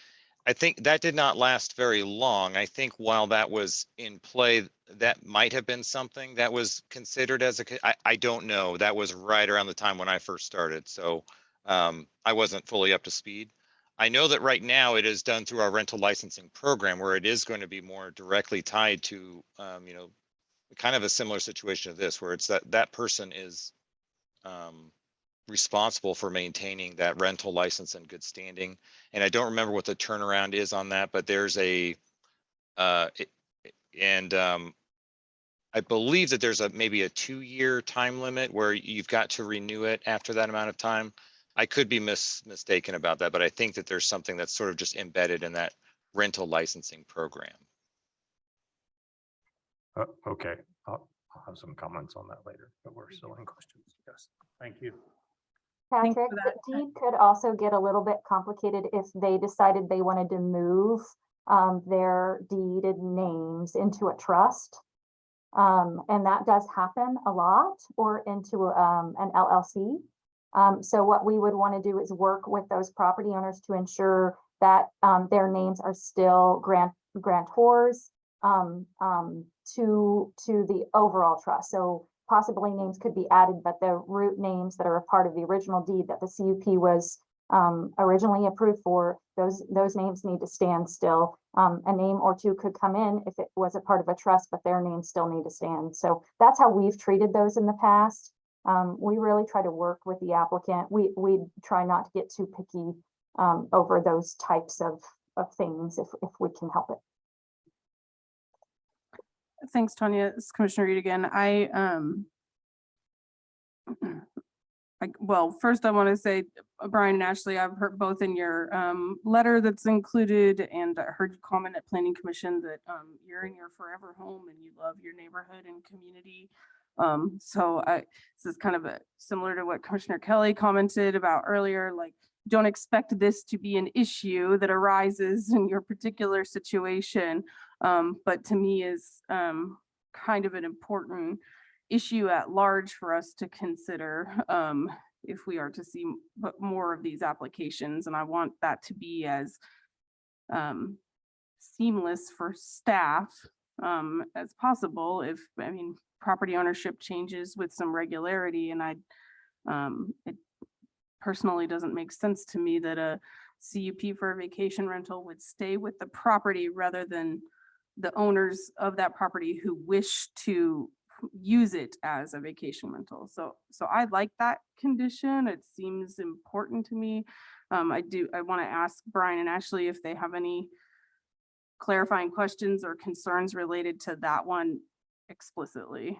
I think that did not last very long. I think while that was in play, that might have been something that was considered as I don't know. That was right around the time when I first started. So I wasn't fully up to speed. I know that right now it is done through our rental licensing program, where it is going to be more directly tied to, you know, kind of a similar situation to this, where it's that person is responsible for maintaining that rental license in good standing. And I don't remember what the turnaround is on that, but there's a I believe that there's maybe a 2-year time limit where you've got to renew it after that amount of time. I could be mistaken about that, but I think that there's something that's sort of just embedded in that rental licensing program. Okay, I'll have some comments on that later, but we're still in questions. Yes, thank you. Thanks Patrick, for the that. deed could also get a little bit complicated if they decided they wanted to move their deeded names into a trust. And that does happen a lot, or into an LLC. So what we would want to do is work with those property owners to ensure that their names are still grantors to the overall trust. So possibly names could be added, but the root names that are a part of the original deed that the CUP was originally approved for, those names need to stand still. A name or two could come in if it was a part of a trust, but their names still need to stand. So that's how we've treated those in the past. We really try to work with the applicant. We try not to get too picky over those types of things if we can help it. Thanks, Tanya. This is Commissioner Reed again. Well, first I want to say, Brian and Ashley, I've heard both in your letter that's included, and I heard you comment at Planning Commission that you're in your forever home and you love your neighborhood and community. This is kind of similar to what Commissioner Kelly commented about earlier, like, don't expect this to be an issue that arises in your particular situation, but to me is kind of an important issue at large for us to consider if we are to see more of these applications. And I want that to be as seamless for staff as possible. Property ownership changes with some regularity, and it personally doesn't make sense to me that a CUP for a vacation rental would stay with the property rather than the owners of that property who wish to use it as a vacation rental. So I like that condition. It seems important to me. I want to ask Brian and Ashley if they have any clarifying questions or concerns related to that one explicitly.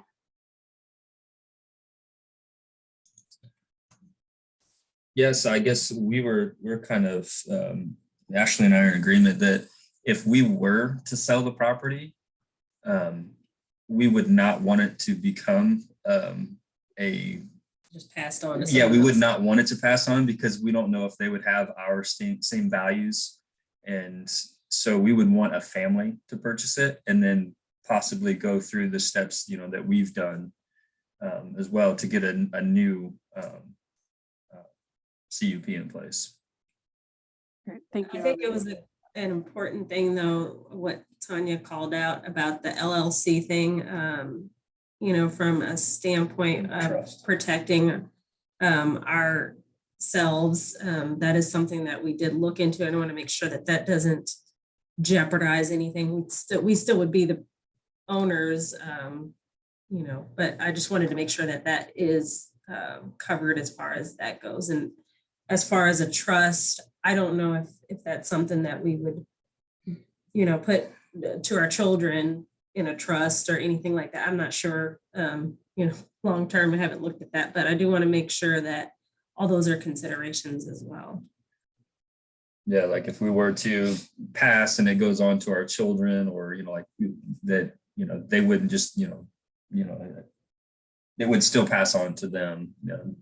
Yes, I guess we're kind of, Ashley and I are in agreement that if we were to sell the property, we would not want it to become just passed on. Yeah, we would not want it to pass on, because we don't know if they would have our same values. And so we would want a family to purchase it and then possibly go through the steps, that we've done as well to get a new CUP in place. Great, thank I you. think it was an important thing, though, what Tanya called out about the LLC thing, you know, from a standpoint of Trust. protecting ourselves. That is something that we did look into, and I want to make sure that that doesn't jeopardize anything. We still would be the owners, you know, but I just wanted to make sure that that is covered as far as that goes. And as far as a trust, I don't know if that's something that we would, you know, put to our children in a trust or anything like that. I'm not sure, you know, long-term, I haven't looked at that, but I do want to make sure that all those are considerations as well. Yeah, like if we were to pass and it goes on to our children, or, you know, like that, you know, they wouldn't just, it would still pass on to them. You know,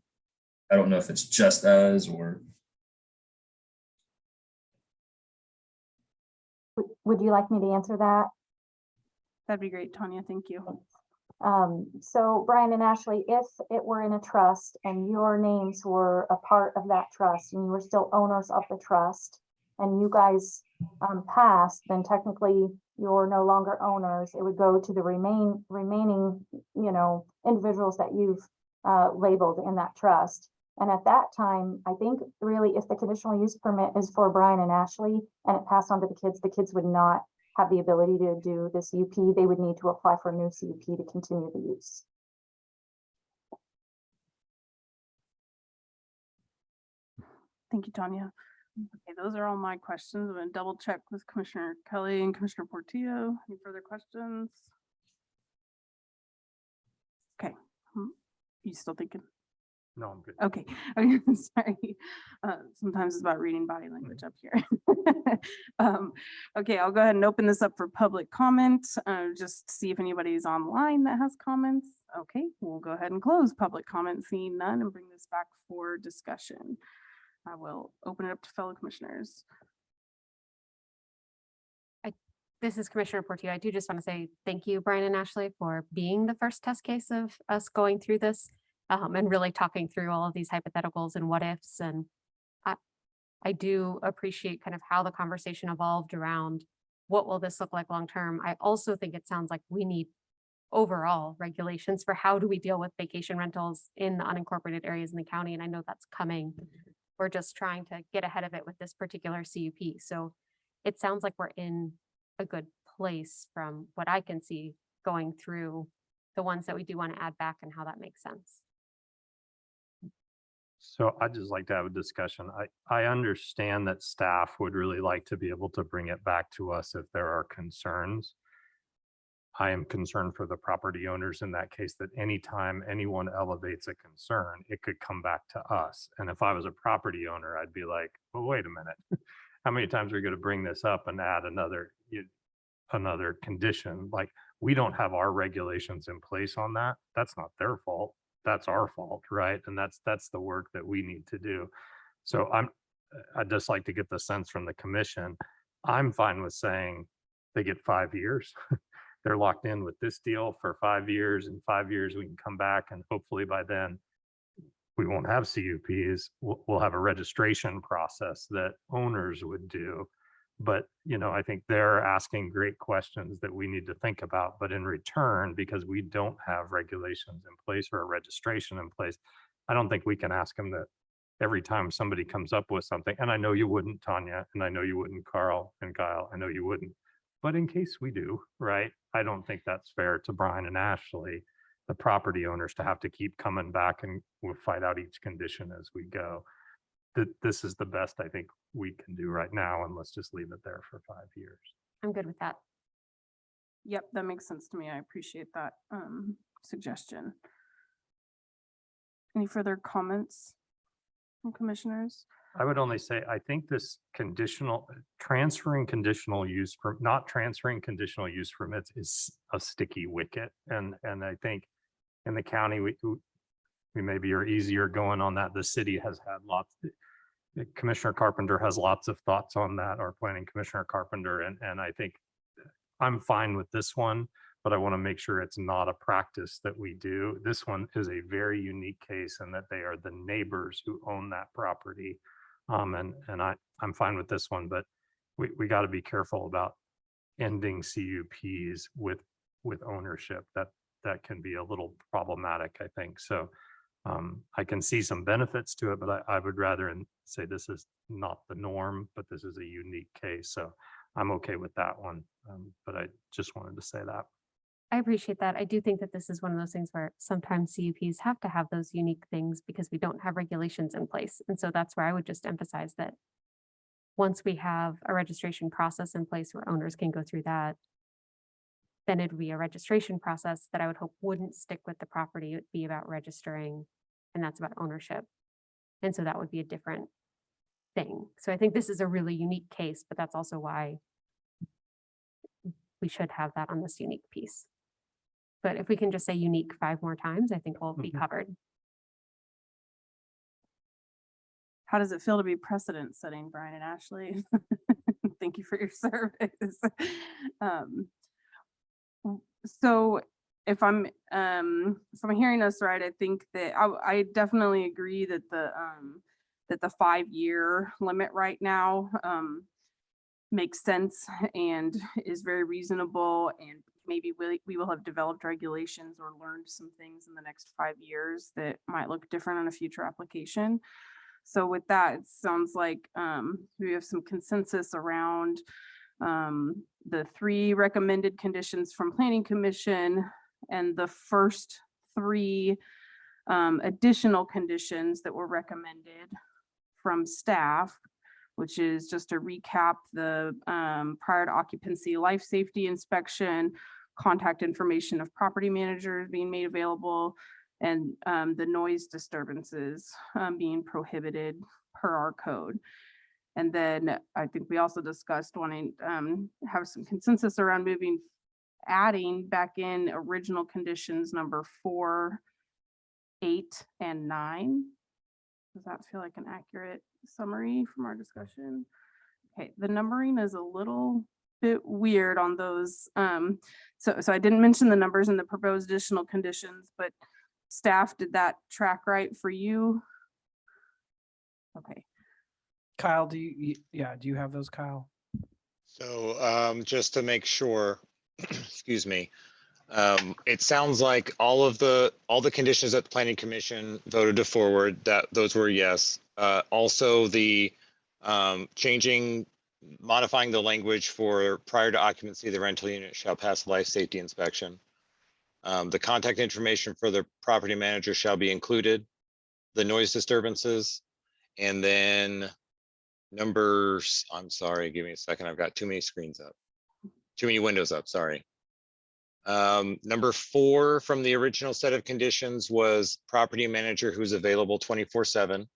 I don't know if it's just us or. Would you like me to answer that? That'd be great, Tanya. Thank you. So Brian and Ashley, if it were in a trust and your names were a part of that trust and you were still owners of the trust and you guys passed, then technically you're no longer owners. It would go to the remaining, you know, individuals that you've labeled in that trust. And at that time, I think really if the conditional use permit is for Brian and Ashley and it passed on to the kids would not have the ability to do this UP. They would need to apply for a new CUP to continue the use. Thank you, Tanya. Okay, those are all my questions. I'm going to double check with Commissioner Kelly and Commissioner Portillo. Any further questions? Okay. You still thinking? No, I'm good. Okay, sorry. Sometimes it's about reading body language up here. Okay, I'll go ahead and open this up for public comment. Just see if anybody's online that has comments. Okay, we'll go ahead and close public comment, seeing none, and bring this back for discussion. I will open it up to fellow commissioners. This is Commissioner Portillo. I do just want to say thank you, Brian and Ashley, for being the first test case of us going through this. And really talking through all of these hypotheticals and what ifs. And I do appreciate kind of how the conversation evolved around what will this look like long term. I also think it sounds like we need overall regulations for how do we deal with vacation rentals in the unincorporated areas in the county. And I know that's coming. We're just trying to get ahead of it with this particular CUP. So it sounds like we're in a good place from what I can see going through the ones that we do want to add back and how that makes sense. So I'd just like to have a discussion. I understand that staff would really like to be able to bring it back to us if there are concerns. I am concerned for the property owners in that case, that anytime anyone elevates a concern, it could come back to us. And if I was a property owner, I'd be like, well, wait a minute. How many times are we going to bring this up and add another condition? Like, we don't have our regulations in place on that. That's not their fault. That's our fault, right? And that's the work that we need to do. So I'd just like to get the sense from the commission. I'm fine with saying they get 5 years. They're locked in with this deal for 5 years. In 5 years, we can come back and hopefully by then we won't have CUPs. We'll have a registration process that owners would do. But, you know, I think they're asking great questions that we need to think about. But in return, because we don't have regulations in place or a registration in place, I don't think we can ask them that every time somebody comes up with something. And I know you wouldn't, Tanya, and I know you wouldn't, Carl and Kyle, I know you wouldn't. But in case we do, right, I don't think that's fair to Brian and Ashley, the property owners, to have to keep coming back and we'll fight out each condition as we go. This is the best I think we can do right now, and let's just leave it there for 5 years. I'm good with that. Yep, that makes sense to me. I appreciate that suggestion. Any further comments from commissioners? I would only say, I think this transferring conditional use not transferring conditional use permits is a sticky wicket. And I think in the county, we maybe are easier going on that. The city has had Commissioner Carpenter has lots of thoughts on that, our planning commissioner Carpenter. And I think I'm fine with this one, but I want to make sure it's not a practice that we do. This one is a very unique case in that they are the neighbors who own that property. And I'm fine with this one, but we got to be careful about ending CUPs with ownership. That can be a little problematic, I think. So I can see some benefits to it, but I would rather say this is not the norm, but this is a unique case. So I'm okay with that one. But I just wanted to say that. I appreciate that. I do think that this is one of those things where sometimes CUPs have to have those unique things because we don't have regulations in place. And so that's where I would just emphasize that once we have a registration process in place where owners can go through that, then it'd be a registration process that I would hope wouldn't stick with the property. It'd be about registering, and that's about ownership. And so that would be a different thing. So I think this is a really unique case, but that's also why we should have that on this unique piece. But if we can just say unique 5 more times, I think we'll be covered. How does it feel to be precedent setting, Brian and Ashley? Thank you for your service. So if I'm hearing us right, I think that I definitely agree that the 5-year limit right now makes sense and is very reasonable, and maybe we will have developed regulations or learned some things in the next 5 years that might look different on a future application. So with that, it sounds like we have some consensus around the 3 recommended conditions from Planning Commission and the first 3 additional conditions that were recommended from staff, which is just to recap the prior to occupancy life safety inspection, contact information of property managers being made available, and the noise disturbances being prohibited per our code. And then I think we also discussed wanting have some consensus around adding back in original conditions number 4, 8, and 9. Does that feel like an accurate summary from our discussion? Okay, the numbering is a little bit weird on those. So I didn't mention the numbers in the proposed additional conditions, but staff, did that track right for you? Okay. Kyle, do you have those, Kyle? So just to make sure, excuse me, it sounds like all the conditions that the Planning Commission voted to forward, that those were yes. Also the modifying the language for prior to occupancy, the rental unit shall pass life safety inspection. The contact information for the property manager shall be included, the noise disturbances, and then numbers, I'm sorry, give me a second. I've got too many screens up, too many windows up, sorry. Number 4 from the original set of conditions was property manager who's available 24/7.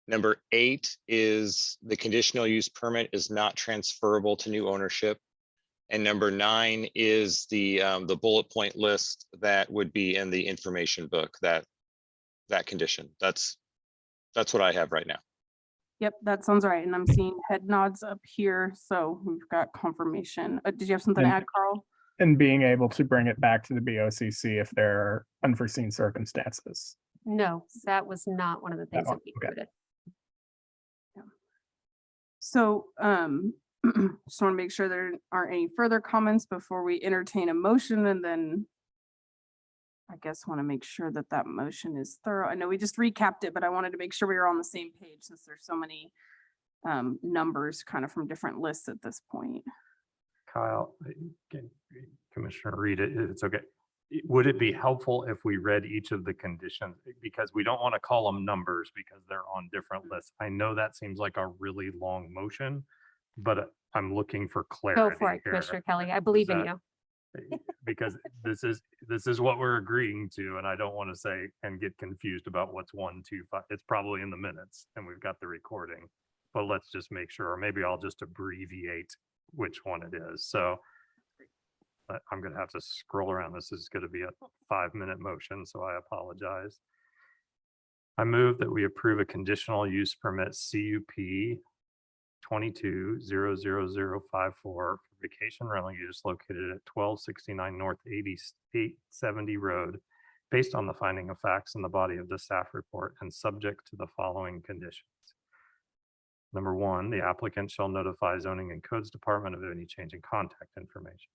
Number 8 is the conditional use permit is not transferable to new ownership. And number 9 is the bullet point list that would be in the information book, that condition. That's what I have right now. Yep, that sounds right. And I'm seeing head nods up here. So we've got confirmation. Did you have something to add, Carl? And being able to bring it back to the BOCC if there are unforeseen circumstances. No, that was not one of the things that we okay. included. Yeah. So just want to make sure there aren't any further comments before we entertain a motion, and then I guess want to make sure that that motion is thorough. I know we just recapped it, but I wanted to make sure we were on the same page since there's so many numbers kind of from different lists at this point. Kyle, Commissioner Reed, it's okay. Would it be helpful if we read each of the conditions? Because we don't want to call them numbers because they're on different lists. I know that seems like a really long motion, but I'm looking for clarity. Go for it, here. Commissioner Kelly. I believe in you. Because this is what we're agreeing to, and I don't want to say and get confused about what's 1, 2, 5. It's probably in the minutes and we've got the recording, but let's just make sure, or maybe I'll just abbreviate which one it is. So I'm going to have to scroll around. This is going to be a 5-minute motion, so I apologize. I move that we approve a conditional use permit CUP 22-00054 for vacation rental use located at 1269 North 870 Road, based on the finding of facts in the body of the staff report and subject to the following conditions. Number one, the applicant shall notify Zoning and Codes Department of any change in contact information.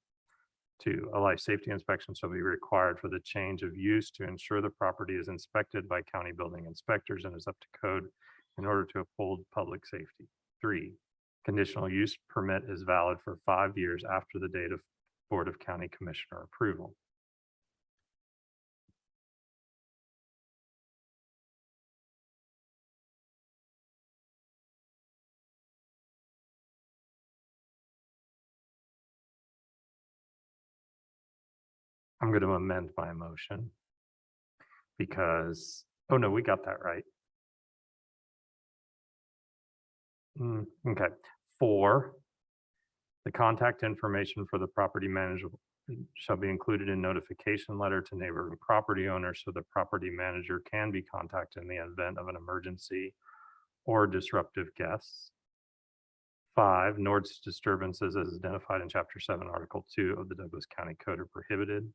Two, a life safety inspection shall be required for the change of use to ensure the property is inspected by county building inspectors and is up to code in order to uphold public safety. Three, conditional use permit is valid for 5 years after the date of Board of County Commissioner approval. I'm going to amend my motion because, oh no, we got that right. Okay. 4, the contact information for the property manager shall be included in notification letter to neighboring property owners so the property manager can be contacted in the event of an emergency or disruptive guests. 5, noise disturbances as identified in Chapter 7, Article 2 of the Douglas County Code are prohibited.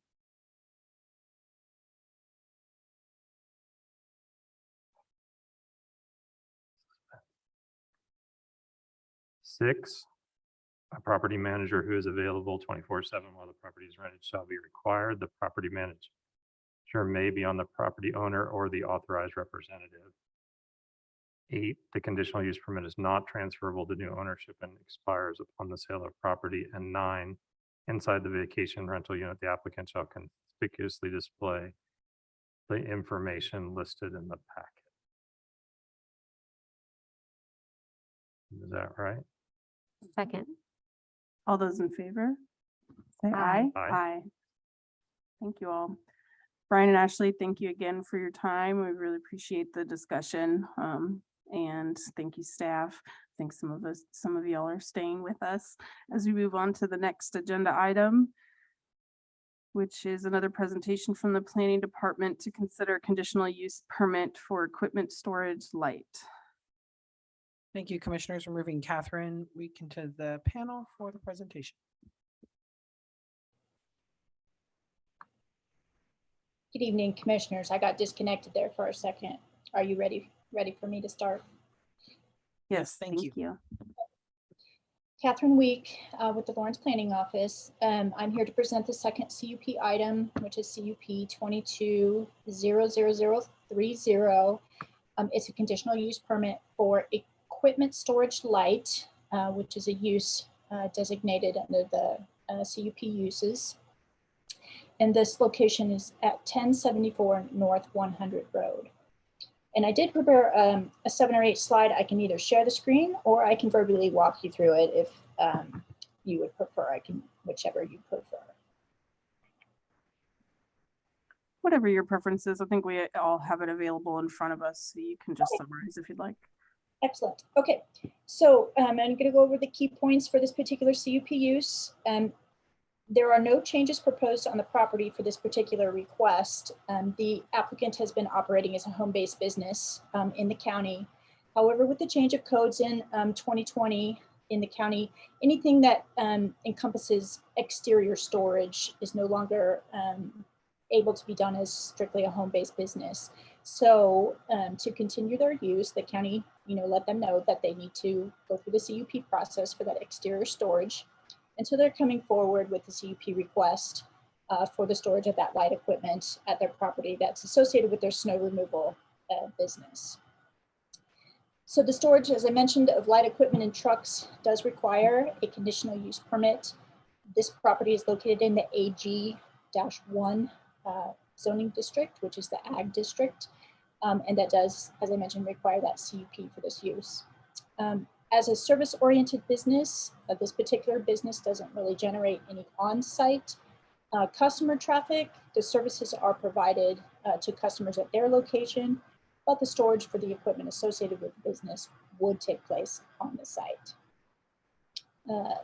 6, a property manager who is available 24/7 while the property is rented shall be required. The property manager may be on the property owner or the authorized representative. 8, the conditional use permit is not transferable to new ownership and expires upon the sale of property. And 9, inside the vacation rental unit, the applicant shall conspicuously display the information listed in the packet. Is that right? Second. All those in favor? Say Aye. aye. Aye. Thank you all. Brian and Ashley, thank you again for your time. We really appreciate the discussion. And thank you, staff. I think some of y'all are staying with us as we move on to the next agenda item, which is another presentation from the planning department to consider conditional use permit for equipment storage light. Thank you, Commissioners. We're moving Catherine Week into the panel for the presentation. Good evening, Commissioners. I got disconnected there for a second. Are you ready for me to start? Yes, thank you. Catherine Week with the Lawrence Planning Office. I'm here to present the second CUP item, which is CUP 22-00030. It's a conditional use permit for equipment storage light, which is a use designated under the CUP uses. And this location is at 1074 North 100 Road. And I did prepare a 7 or 8 slide. I can either share the screen or I can verbally walk you through it if you would prefer. I can, whichever you prefer. Whatever your preference is, I think we all have it available in front of us, so you can just summarize if you'd like. Excellent. Okay, so I'm going to go over the key points for this particular CUP use. There are no changes proposed on the property for this particular request. The applicant has been operating as a home-based business in the county. However, with the change of codes in 2020 in the county, anything that encompasses exterior storage is no longer able to be done as strictly a home-based business. So to continue their use, the county, let them know that they need to go through the CUP process for that exterior storage. And so they're coming forward with the CUP request for the storage of that light equipment at their property that's associated with their snow removal business. So the storage, as I mentioned, of light equipment and trucks does require a conditional use permit. This property is located in the AG-1 zoning district, which is the ag district. And that does, as I mentioned, require that CUP for this use. As a service-oriented business, this particular business doesn't really generate any on-site customer traffic. The services are provided to customers at their location, but the storage for the equipment associated with the business would take place on the site.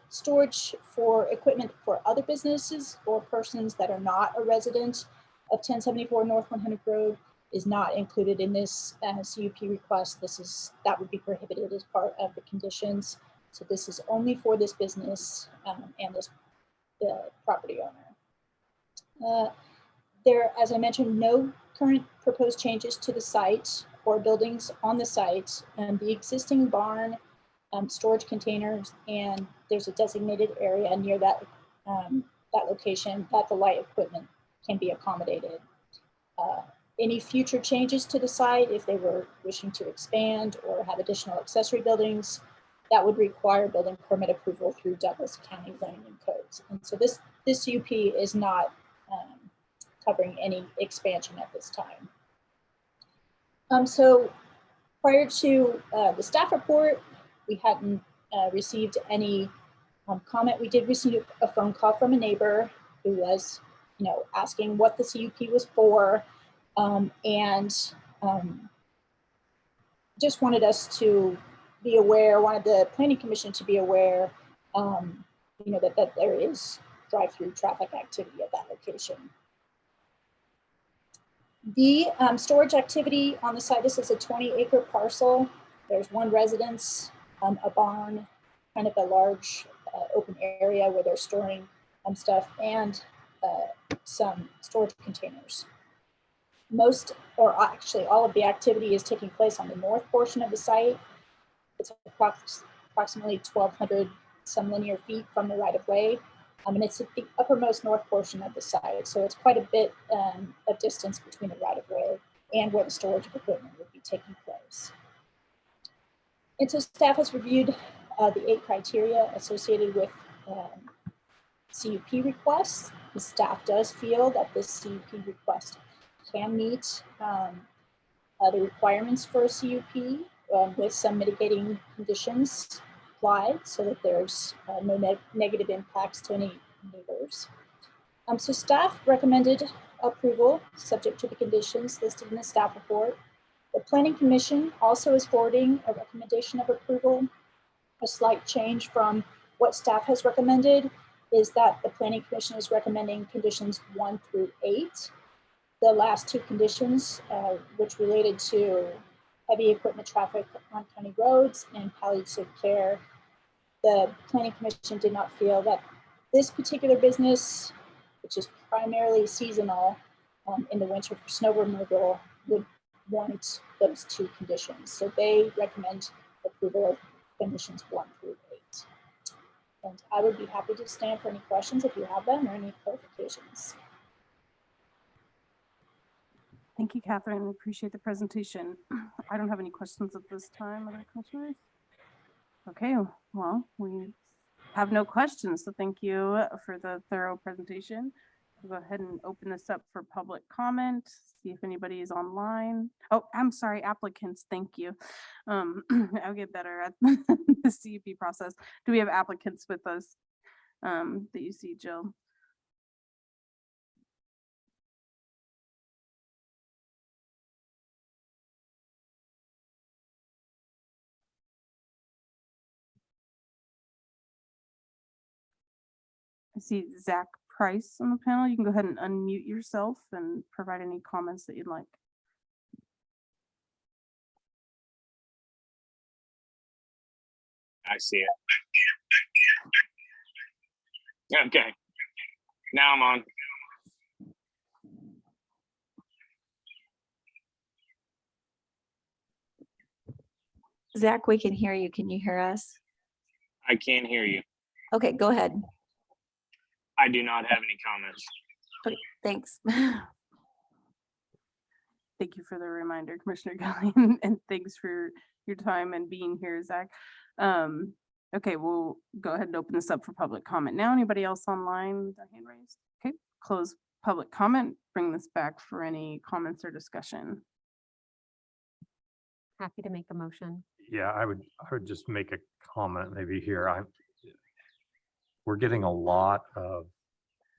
Storage for equipment for other businesses or persons that are not a resident of 1074 North 100 Road is not included in this CUP request. That would be prohibited as part of the conditions. So this is only for this business and this the property owner. There, as I mentioned, no current proposed changes to the site or buildings on the site. The existing barn, storage containers, and there's a designated area near that, that location that the light equipment can be accommodated. Any future changes to the site, if they were wishing to expand or have additional accessory buildings, that would require building permit approval through Douglas County zoning and codes. And so this UP is not covering any expansion at this time. So prior to the staff report, we hadn't received any comment. We did receive a phone call from a neighbor who was, asking what the CUP was for, and just wanted us to be aware, wanted the Planning Commission to be aware, that there is drive-through traffic activity at that location. The storage activity on the site, this is a 20-acre parcel. There's one residence, a barn, kind of a large open area where they're storing stuff, and some storage containers. Most, or actually all of the activity is taking place on the north portion of the site. It's approximately 1,200 some linear feet from the right-of-way. And it's at the uppermost north portion of the site. So it's quite a bit of distance between the right-of-way and where the storage of equipment would be taking place. And so staff has reviewed the 8 criteria associated with CUP requests. The staff does feel that this CUP request can meet the requirements for a CUP with some mitigating conditions applied so that there's no negative impacts to any neighbors. So staff recommended approval subject to the conditions listed in the staff report. The Planning Commission also is forwarding a recommendation of approval. A slight change from what staff has recommended is that the Planning Commission is recommending conditions 1 through 8. The last 2 conditions, which related to heavy equipment traffic on county roads and palliative care, the Planning Commission did not feel that this particular business, which is primarily seasonal in the winter for snow removal, would want those 2 conditions. So they recommend approval of conditions 1 through 8. And I would be happy to stand for any questions if you have them or any clarifications. Thank you, Catherine. I appreciate the presentation. I don't have any questions at this time. Other commissioners? Okay, well, we have no questions. So thank you for the thorough presentation. We'll go ahead and open this up for public comment, see if anybody is online. Oh, I'm sorry, applicants, thank you. I'll get better at the CUP process. Do we have applicants with us that you see, Jill? I see Zach Price on the panel. You can go ahead and unmute yourself and provide any comments that you'd like. I see it. Okay, now I'm on. Zach, we can hear you. Can you hear us? I can't hear you. Okay, go ahead. I do not have any comments. Okay, thanks. Thank you for the reminder, Commissioner Kelly, and thanks for your time and being here, Zach. Okay, we'll go ahead and open this up for public comment now. Anybody else online with their hand raised? Okay, close public comment, bring this back for any comments or discussion. Happy to make a motion. Yeah, I would just make a comment maybe here. We're getting a lot of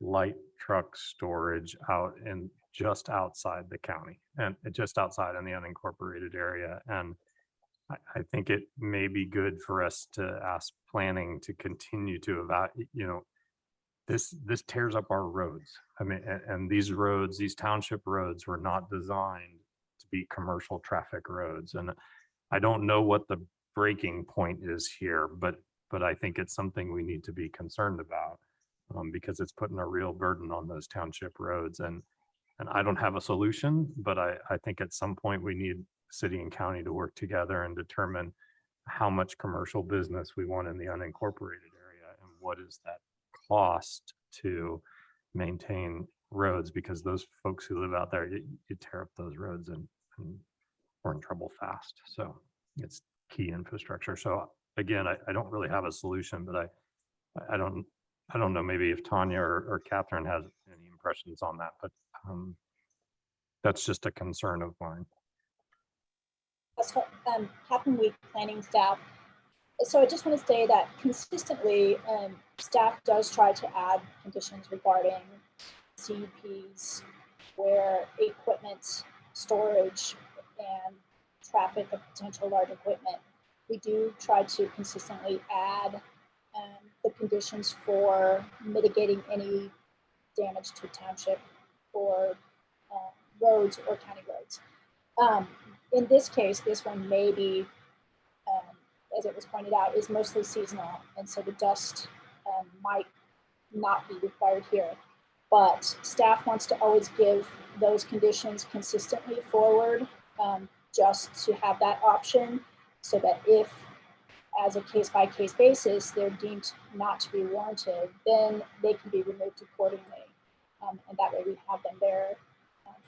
light truck storage out in just outside the county and just outside in the unincorporated area. And I think it may be good for us to ask planning to continue to evaluate, this tears up our roads. I mean, and these roads, these township roads were not designed to be commercial traffic roads. And I don't know what the breaking point is here, but but I think it's something we need to be concerned about because it's putting a real burden on those township roads. And I don't have a solution, but I think at some point we need city and county to work together and determine how much commercial business we want in the unincorporated area and what is that cost to maintain roads, because those folks who live out there, you tear up those roads and we're in trouble fast. So it's key infrastructure. So again, I don't really have a solution, but I don't know, maybe if Tanya or Catherine has any impressions on that, but that's just a concern of mine. Catherine Week, planning staff. So I just want to say that consistently, staff does try to add conditions regarding CUPs where equipment, storage, and traffic of potential large equipment. We do try to consistently add the conditions for mitigating any damage to township or roads or county roads. In this case, this one may be, as it was pointed out, is mostly seasonal, and so the dust might not be required here. But staff wants to always give those conditions consistently forward, just to have that option, so that if, as a case-by-case basis, they're deemed not to be warranted, then they can be removed accordingly. And that way we have them there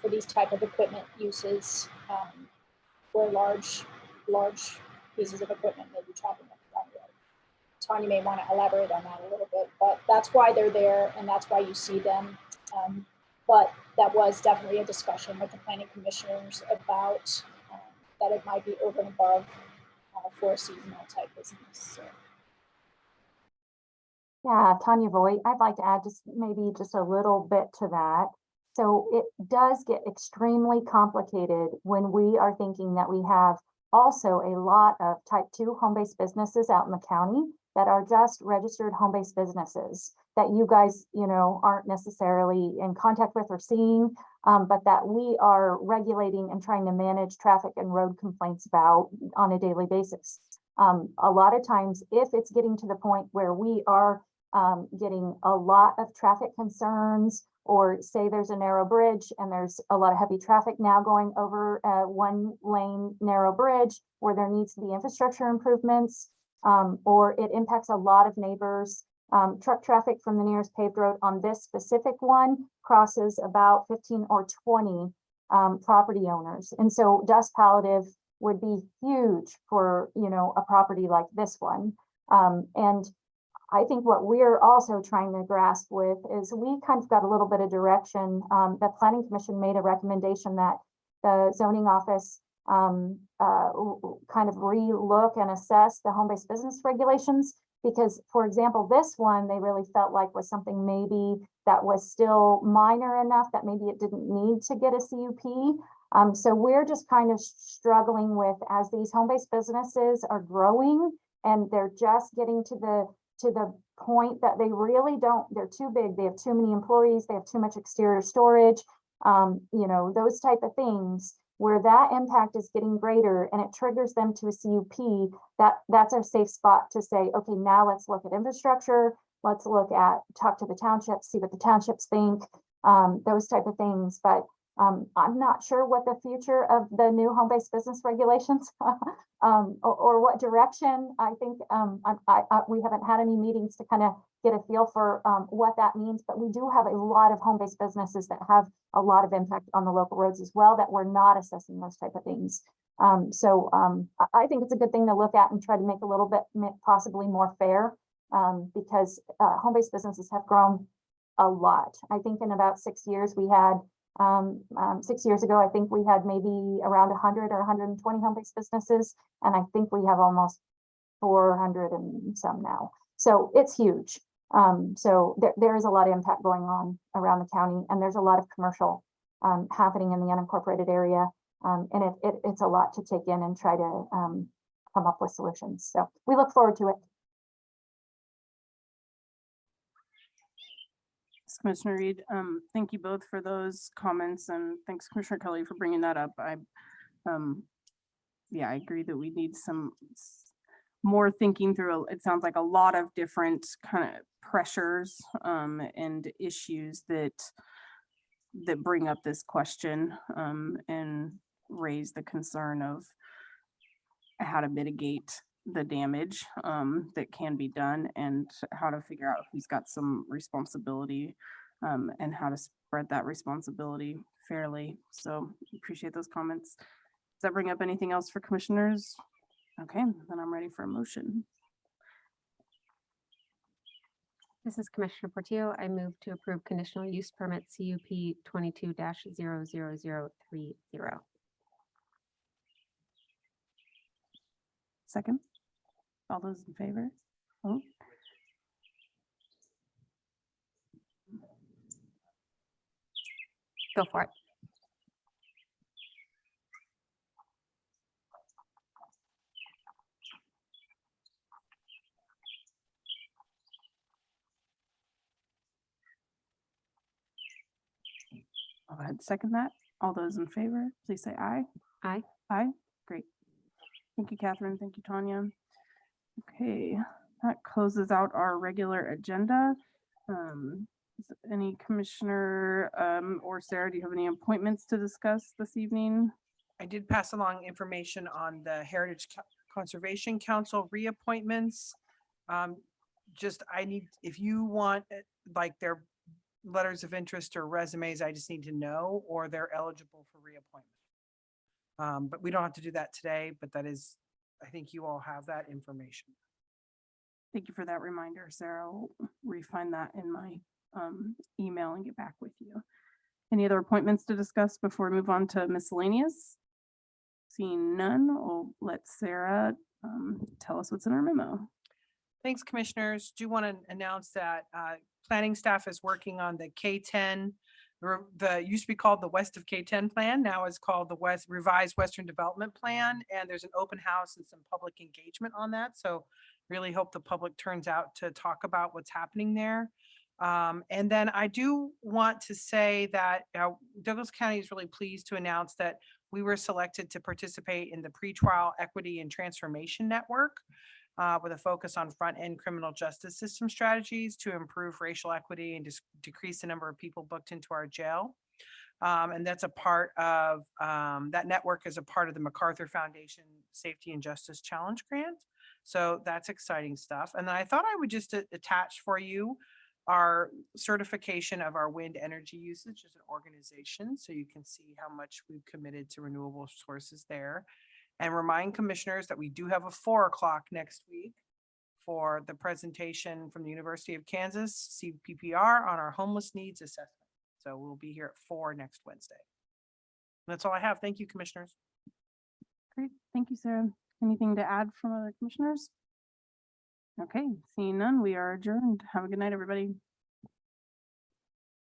for these type of equipment uses, where large pieces of equipment may be traveling up and down the road. Tanya may want to elaborate on that a little bit, but that's why they're there and that's why you see them. But that was definitely a discussion with the planning commissioners about that it might be over and above for a seasonal type business. So. Yeah, Tanya Voigt, I'd like to add maybe just a little bit to that. So it does get extremely complicated when we are thinking that we have also a lot of type 2 home-based businesses out in the county that are just registered home-based businesses that you guys, aren't necessarily in contact with or seeing, but that we are regulating and trying to manage traffic and road complaints about on a daily basis. A lot of times, if it's getting to the point where we are getting a lot of traffic concerns, or say there's a narrow bridge and there's a lot of heavy traffic now going over a 1-lane narrow bridge where there needs to be infrastructure improvements, or it impacts a lot of neighbors. Truck traffic from the nearest paved road on this specific one crosses about 15 or 20 property owners. And so dust palliative would be huge for, a property like this one. And I think what we're also trying to grasp with is we kind of got a little bit of direction. The Planning Commission made a recommendation that the zoning office kind of re-look and assess the home-based business regulations, because, for example, this one they really felt like was something maybe that was still minor enough that maybe it didn't need to get a CUP. So we're just kind of struggling with, as these home-based businesses are growing and they're just getting to the point that they really don't, they're too big, they have too many employees, they have too much exterior storage, those type of things, where that impact is getting greater and it triggers them to a CUP, that's our safe spot to say, okay, now let's look at infrastructure, let's talk to the townships, see what the townships think, those type of things. But I'm not sure what the future of the new home-based business regulations or what direction. I think we haven't had any meetings to kind of get a feel for what that means, but we do have a lot of home-based businesses that have a lot of impact on the local roads as well, that we're not assessing those type of things. So I think it's a good thing to look at and try to make a little bit possibly more fair, because home-based businesses have grown a lot. I think in about 6 years we had 6 years ago, I think we had maybe around 100 or 120 home-based businesses, and I think we have almost 400 and some now. So it's huge. So there is a lot of impact going on around the county, and there's a lot of commercial happening in the unincorporated area, and it's a lot to take in and try to come up with solutions. So we look forward to it. Commissioner Reed, thank you both for those comments, and thanks Commissioner Kelly for bringing that up. I agree that we need more thinking through, it sounds like a lot of different kind of pressures and issues that bring up this question and raise the concern of how to mitigate the damage that can be done and how to figure out who's got some responsibility and how to spread that responsibility fairly. So appreciate those comments. Does that bring up anything else for commissioners? Okay, then I'm ready for a motion. This is Commissioner Portillo. I move to approve conditional use permit CUP 22-00030. Second, all those in favor? Oh. Go for it. Go ahead, second that. All those in favor, please say aye. Aye. Aye, great. Thank you, Catherine. Thank you, Tanya. Okay, that closes out our regular agenda. Is any commissioner or Sarah, do you have any appointments to discuss this evening? I did pass along information on the Heritage Conservation Council reappointments. Just, I need, if you want like their letters of interest or resumes, I just need to know, or they're eligible for reappointment. But we don't have to do that today, but that is, I think you all have that information. Thank you for that reminder, Sarah. I'll refine that in my email and get back with you. Any other appointments to discuss before we move on to miscellaneous? Seeing none, I'll let Sarah tell us what's in our memo. Thanks, commissioners. Do want to announce that planning staff is working on the K-10, the used to be called the West of K-10 plan, now is called the Revised Western Development Plan, and there's an open house and some public engagement on that. So really hope the public turns out to talk about what's happening there. And then I do want to say that Douglas County is really pleased to announce that we were selected to participate in the pretrial equity and transformation network with a focus on front-end criminal justice system strategies to improve racial equity and decrease the number of people booked into our jail. And that's a part of, that network is a part of the MacArthur Foundation Safety and Justice Challenge Grant. So that's exciting stuff. And then I thought I would just attach for you our certification of our wind energy usage as an organization, so you can see how much we've committed to renewable sources there. And remind commissioners that we do have a 4 o'clock next week for the presentation from the University of Kansas CPPR on our homeless needs assessment. So we'll be here at 4 next Wednesday. That's all I have. Thank you, commissioners. Great, thank you, Sarah. Anything to add from other commissioners? Okay, seeing none, we are adjourned. Have a good night, everybody.